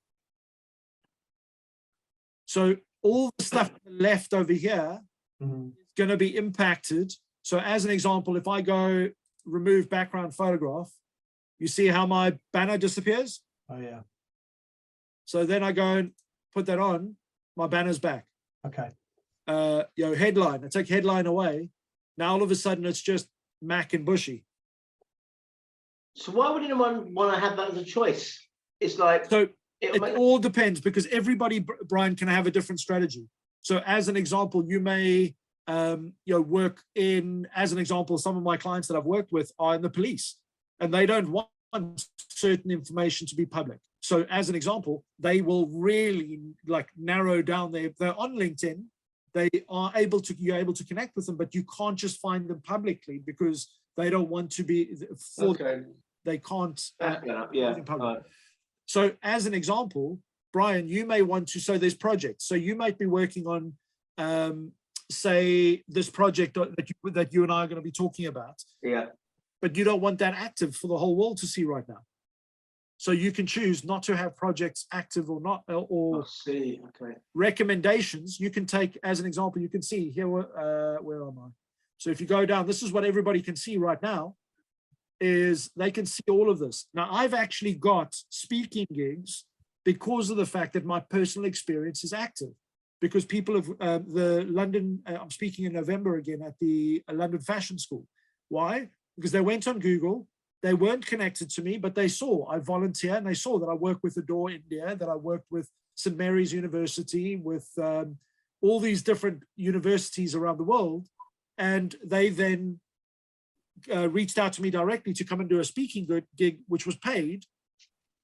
So all the stuff left over here Mhm. is going to be impacted. So as an example, if I go remove background photograph, you see how my banner disappears? Oh yeah. So then I go and put that on, my banner's back. Okay. Headline, I take headline away. Now all of a sudden it's just Mac and Bushy. So why would anyone want to have that as a choice? It's like, So it'll it make- all depends, because everybody, Brian, can have a different strategy. So as an example, you may work in, as an example, some of my clients that I've worked with are in the police, and they don't want certain information to be public. So as an example, they will really like narrow down they're on LinkedIn. You're able to connect with them, but you can't just find them publicly because they don't want to be okay. they can't That's fair enough. Yeah. in public. All right. So as an example, Brian, you may want to, so there's projects. So you might be working on, say, this project that you and I are going to be talking about, Yeah. but you don't want that active for the whole world to see right now. So you can choose not to have projects active or not, or I see. Okay. recommendations. You can take, as an example, you can see here, where am I? So if you go down, this is what everybody can see right now, is they can see all of this. Now, I've actually got speaking gigs because of the fact that my personal experience is active, because people have the London, I'm speaking in November again at the London Fashion School. Why? Because they went on Google, they weren't connected to me, but they saw I volunteer, and they saw that I work with Adore India, that I worked with St. Mary's University, with all these different universities around the world. And they then reached out to me directly to come and do a speaking gig, which was paid,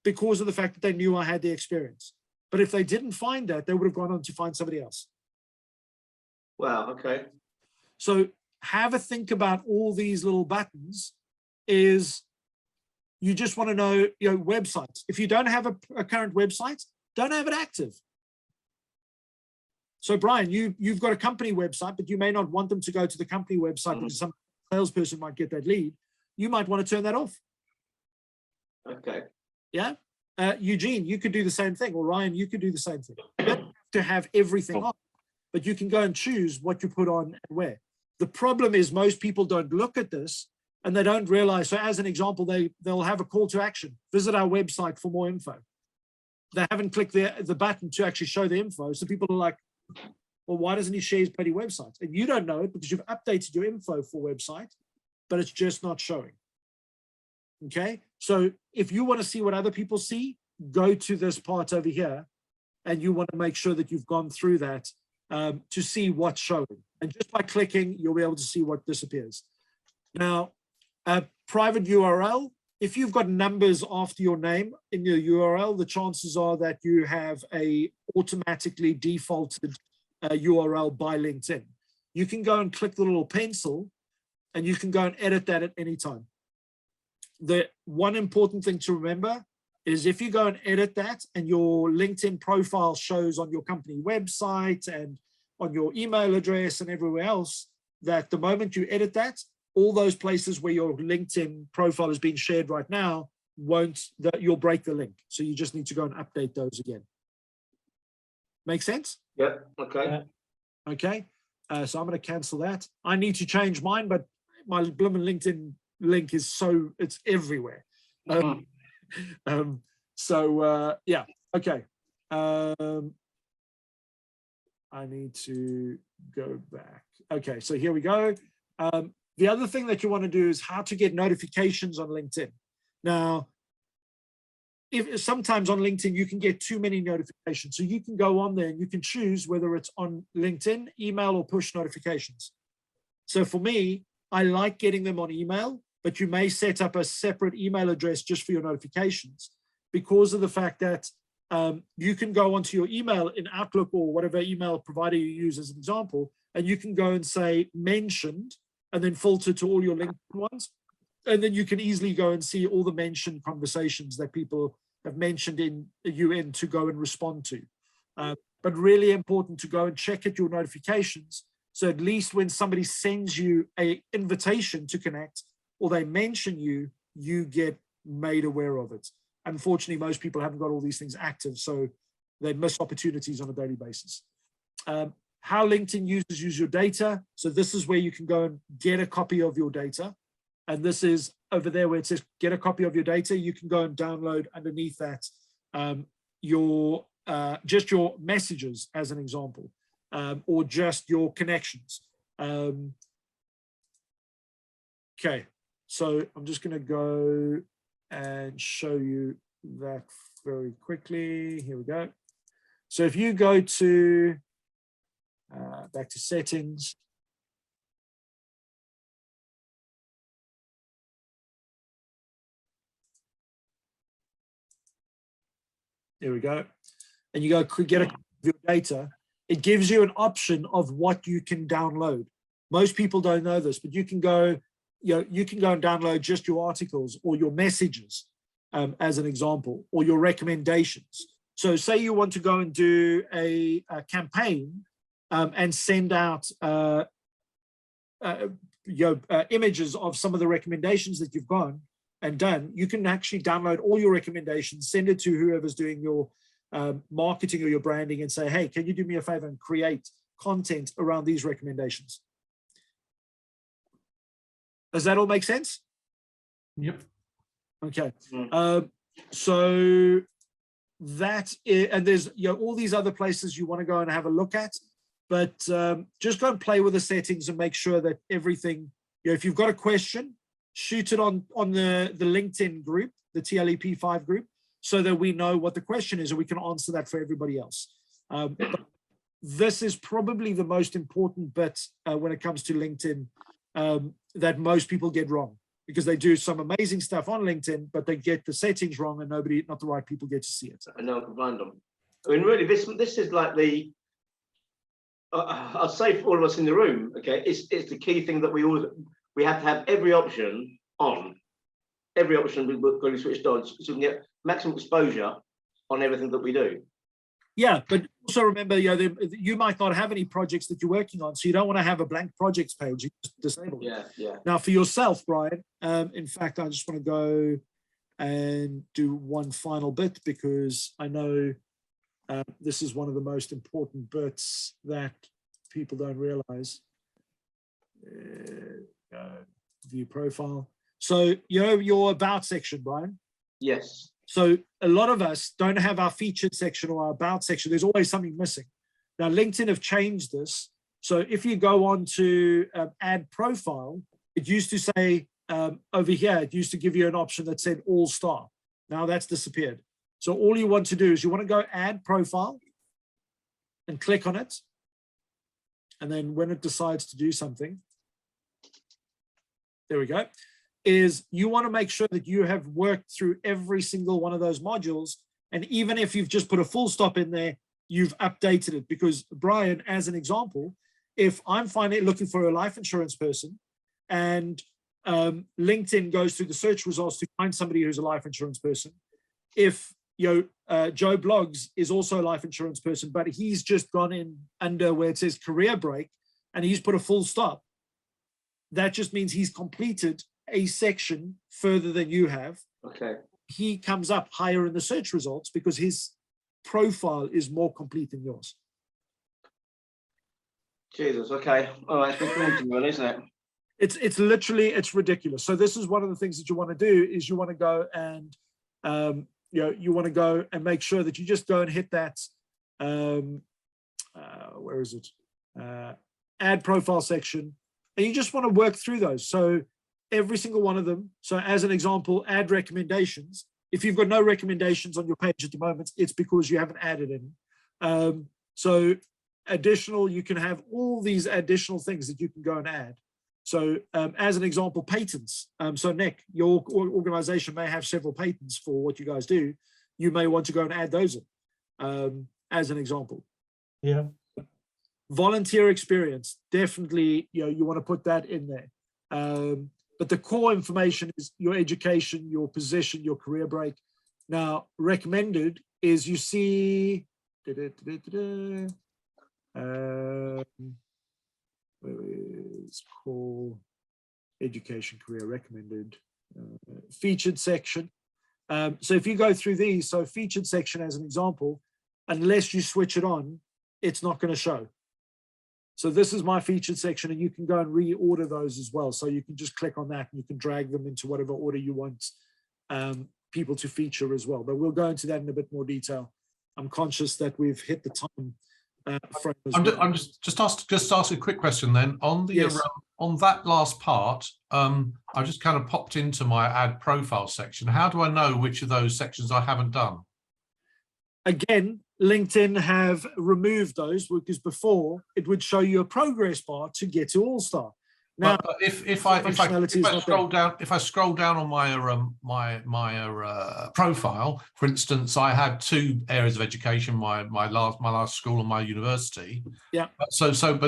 because of the fact that they knew I had the experience. But if they didn't find that, they would have gone on to find somebody else. Wow. Okay. So have a think about all these little buttons. Is you just want to know, websites. If you don't have a current website, don't have it active. So Brian, you've got a company website, but you may not want them to go to the company website because some salesperson might get that lead. You might want to turn that off. Okay. Yeah. Eugene, you could do the same thing, or Ryan, you could do the same thing. You don't have to have everything on, but you can go and choose what you put on and where. The problem is most people don't look at this and they don't realize. So as an example, they'll have a call to action. Visit our website for more info. They haven't clicked the button to actually show the info. So people are like, well, why doesn't he share his bloody website? And you don't know it because you've updated your info for website, but it's just not showing. Okay. So if you want to see what other people see, go to this part over here, and you want to make sure that you've gone through that to see what's showing. And just by clicking, you'll be able to see what disappears. Now, private URL, if you've got numbers after your name in your URL, the chances are that you have a automatically defaulted URL by LinkedIn. You can go and click the little pencil, and you can go and edit that at any time. The one important thing to remember is if you go and edit that and your LinkedIn profile shows on your company website and on your email address and everywhere else, that the moment you edit that, all those places where your LinkedIn profile is being shared right now you'll break the link. So you just need to go and update those again. Make sense? Yep. Okay. Okay. So I'm going to cancel that. I need to change mine, but my blooming LinkedIn link is it's everywhere. Yeah. Okay. I need to go back. Okay. So here we go. The other thing that you want to do is how to get notifications on LinkedIn. Now, if sometimes on LinkedIn, you can get too many notifications. So you can go on there and you can choose whether it's on LinkedIn, email, or push notifications. So for me, I like getting them on email, but you may set up a separate email address just for your notifications, because of the fact that you can go onto your email in Outlook or whatever email provider you use as an example, and you can go and say mentioned and then filter to all your LinkedIn ones. And then you can easily go and see all the mentioned conversations that people have mentioned in UN to go and respond to. But really important to go and check at your notifications. So at least when somebody sends you an invitation to connect or they mention you, you get made aware of it. Unfortunately, most people haven't got all these things active, so they miss opportunities on a daily basis. how LinkedIn users use your data. So this is where you can go and get a copy of your data. And this is over there where it says get a copy of your data. You can go and download underneath that just your messages as an example, or just your connections. Okay, so I'm just going to go and show you that very quickly. Here we go. So if you go to back to settings, there we go, and you go get a copy of your data, it gives you an option of what you can download. Most people don't know this, but you can go, you can go and download just your articles or your messages, as an example, or your recommendations. So say you want to go and do a campaign and send out images of some of the recommendations that you've gone and done, you can actually download all your recommendations, send it to whoever's doing your marketing or your branding and say, hey, can you do me a favor and create content around these recommendations? Does that all make sense? Yep. Okay. So that is, and there's all these other places you want to go and have a look at, but just go and play with the settings and make sure that everything, if you've got a question, shoot it on the LinkedIn group, the TLEP4 group, so that we know what the question is and we can answer that for everybody else. But this is probably the most important bit when it comes to LinkedIn that most people get wrong, because they do some amazing stuff on LinkedIn, but they get the settings wrong and not the right people get to see it. I know, random. I mean, really, this is like the, I'll say for all of us in the room, okay, it's the key thing that we have to have every option on. Every option we've got to switch on so we can get maximum exposure on everything that we do. Yeah, but also remember, you might not have any projects that you're working on, so you don't want to have a blank projects page. You just disable it. Yeah. Now, for yourself, Brian, in fact, I just want to go and do one final bit, because I know this is one of the most important bits that people don't realize. View profile. So, your about section, Brian. Yes. So a lot of us don't have our featured section or our about section. There's always something missing. Now, LinkedIn have changed this. So if you go on to add profile, it used to say over here, it used to give you an option that said all star. Now that's disappeared. So all you want to do is you want to go add profile and click on it. And then when it decides to do something, there we go, is you want to make sure that you have worked through every single one of those modules. And even if you've just put a full stop in there, you've updated it. Because Brian, as an example, if I'm looking for a life insurance person and LinkedIn goes through the search results to find somebody who's a life insurance person, if Joe Blogs is also a life insurance person, but he's just gone in under where it says career break and he's put a full stop, that just means he's completed a section further than you have. Okay. He comes up higher in the search results because his profile is more complete than yours. Jesus. Okay. All right. It's been really, isn't it? It's literally, it's ridiculous. So this is one of the things that you want to do is you want to go and you want to go and make sure that you just go and hit that where is it, add profile section, and you just want to work through those. So every single one of them. So as an example, add recommendations. If you've got no recommendations on your page at the moment, it's because you haven't added any. So additional, you can have all these additional things that you can go and add. So as an example, patents. So Nick, your organization may have several patents for what you guys do. You may want to go and add those in as an example. Yeah. Volunteer experience, definitely, you want to put that in there. But the core information is your education, your position, your career break. Now, recommended is you see, where is core education, career recommended, featured section. So if you go through these, so featured section as an example, unless you switch it on, it's not going to show. So this is my featured section, and you can go and reorder those as well. So you can just click on that and you can drag them into whatever order you want people to feature as well. But we'll go into that in a bit more detail. I'm conscious that we've hit the time frame as well. I'm just ask a quick question then on the Yes. on that last part. I just kind of popped into my add profile section. How do I know which of those sections I haven't done? Again, LinkedIn have removed those because before it would show you a progress bar to get to All-Star. Now, But if I scroll down on my profile, for instance, I had 2 areas of education: my last school and my university. Yeah. But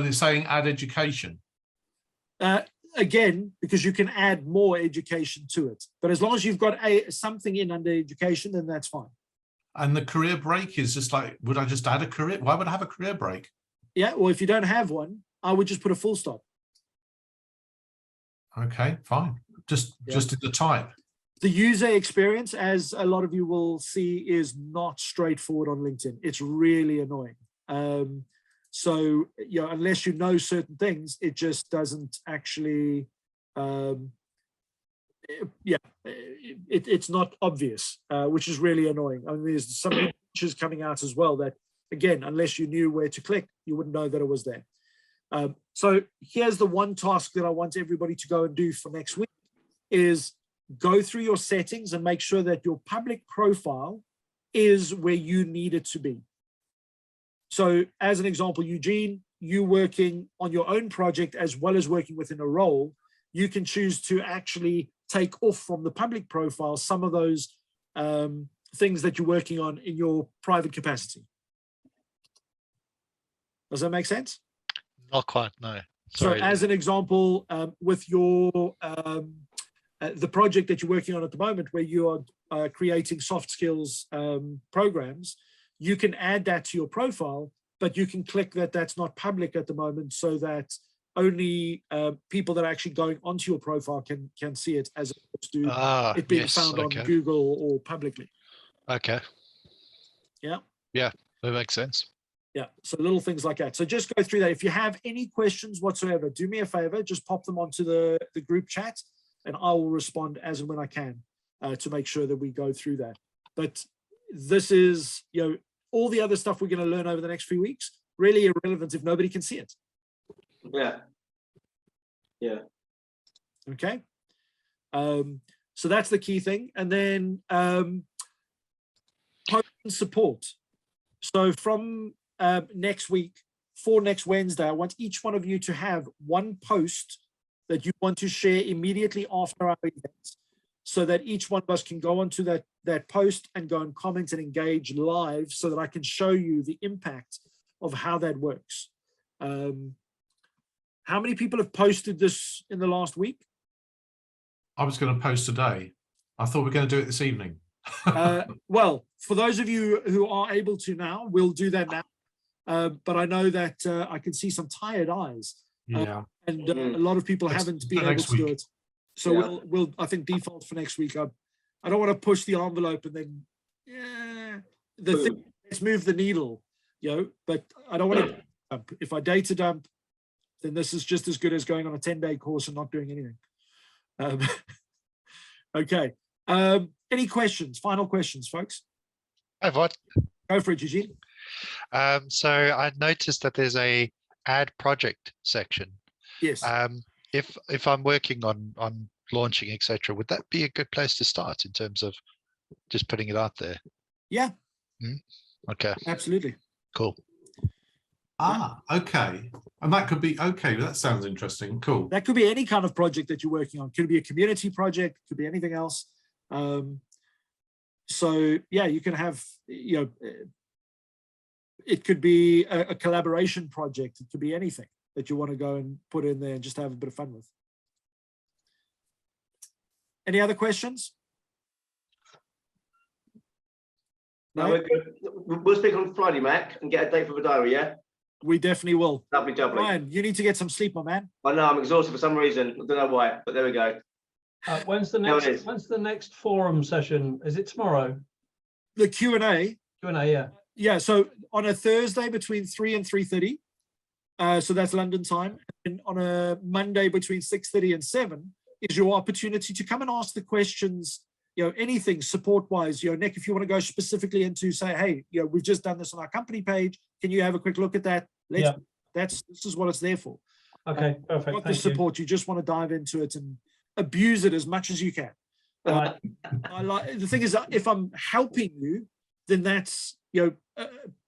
it's saying add education. Again, because you can add more education to it, but as long as you've got something in under education, then that's fine. And the career break is just like, would I just add a career? Why would I have a career break? Yeah, well, if you don't have one, I would just put a full stop. Okay, fine. Just in the type. The user experience, as a lot of you will see, is not straightforward on LinkedIn. It's really annoying. So, you know, unless you know certain things, it just doesn't actually, it's not obvious, which is really annoying. I mean, there's some new features coming out as well that, again, unless you knew where to click, you wouldn't know that it was there. So here's the one task that I want everybody to go and do for next week is go through your settings and make sure that your public profile is where you need it to be. So as an example, Eugene, you working on your own project as well as working within a role, you can choose to actually take off from the public profile some of those things that you're working on in your private capacity. Does that make sense? Not quite, no. So Sorry. as an example, with your the project that you're working on at the moment, where you are creating soft skills programs, you can add that to your profile, but you can click that that's not public at the moment, so that only people that are actually going onto your profile can see it, as opposed to it being found on Google or publicly. Okay. Yeah. Yeah, that makes sense. Yeah, so little things like that. So just go through that. If you have any questions whatsoever, do me a favor, just pop them onto the group chat, and I will respond as and when I can to make sure that we go through that. But this is, you know, all the other stuff we're going to learn over the next few weeks, really irrelevant if nobody can see it. Yeah. Yeah. Okay. So that's the key thing. And then post and support. So from next week, for next Wednesday, I want each one of you to have one post that you want to share immediately after our event, so that each one of us can go onto that post and go and comment and engage live, so that I can show you the impact of how that works. How many people have posted this in the last week? I was going to post today. I thought we were going to do it this evening. Well, for those of you who are able to now, we'll do that now. But I know that I can see some tired eyes. Yeah. And a lot of people haven't been able to do it. So we'll I think default for next week. I don't want to push the envelope and then let's move the needle, you know, but I don't want to dump. If I data dump, then this is just as good as going on a 10-day course and not doing anything. Okay. Any questions? Final questions, folks? I've what? Go for it, Eugene. So I noticed that there's a add project section. Yes. If I'm working on launching, etc., would that be a good place to start in terms of just putting it out there? Yeah. Okay. Absolutely. Cool. Okay. And that could be okay. That sounds interesting. Cool. That could be any kind of project that you're working on. Could be a community project, could be anything else. So yeah, you can have, you know, it could be a collaboration project. It could be anything that you want to go and put in there and just have a bit of fun with. Any other questions? No, we're good. We'll speak on Friday, Mac, and get a date for the diary, yeah? We definitely will. Lovely, lovely. Ryan, you need to get some sleep, my man. I know, I'm exhausted for some reason. I don't know why, but there we go. When's the next forum session? Is it tomorrow? The Q&A. Q&A, yeah. Yeah, so on a Thursday between 3 and 3:30, so that's London time, and on a Monday between 6:30 and 7 is your opportunity to come and ask the questions, anything support-wise. Nick, if you want to go specifically into say, hey, we've just done this on our company page, can you have a quick look at that? This is what it's there for. Okay, perfect. Got the support. You just want to dive into it and abuse it as much as you can. Right. The thing is, if I'm helping you, then that's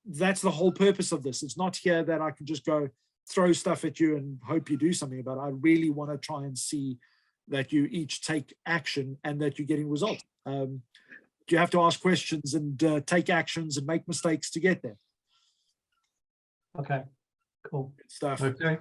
that's the whole purpose of this. It's not here that I can just go throw stuff at you and hope you do something about it. I really want to try and see that you each take action and that you're getting results. You have to ask questions and take actions and make mistakes to get there. Okay, cool. Good stuff. Okay.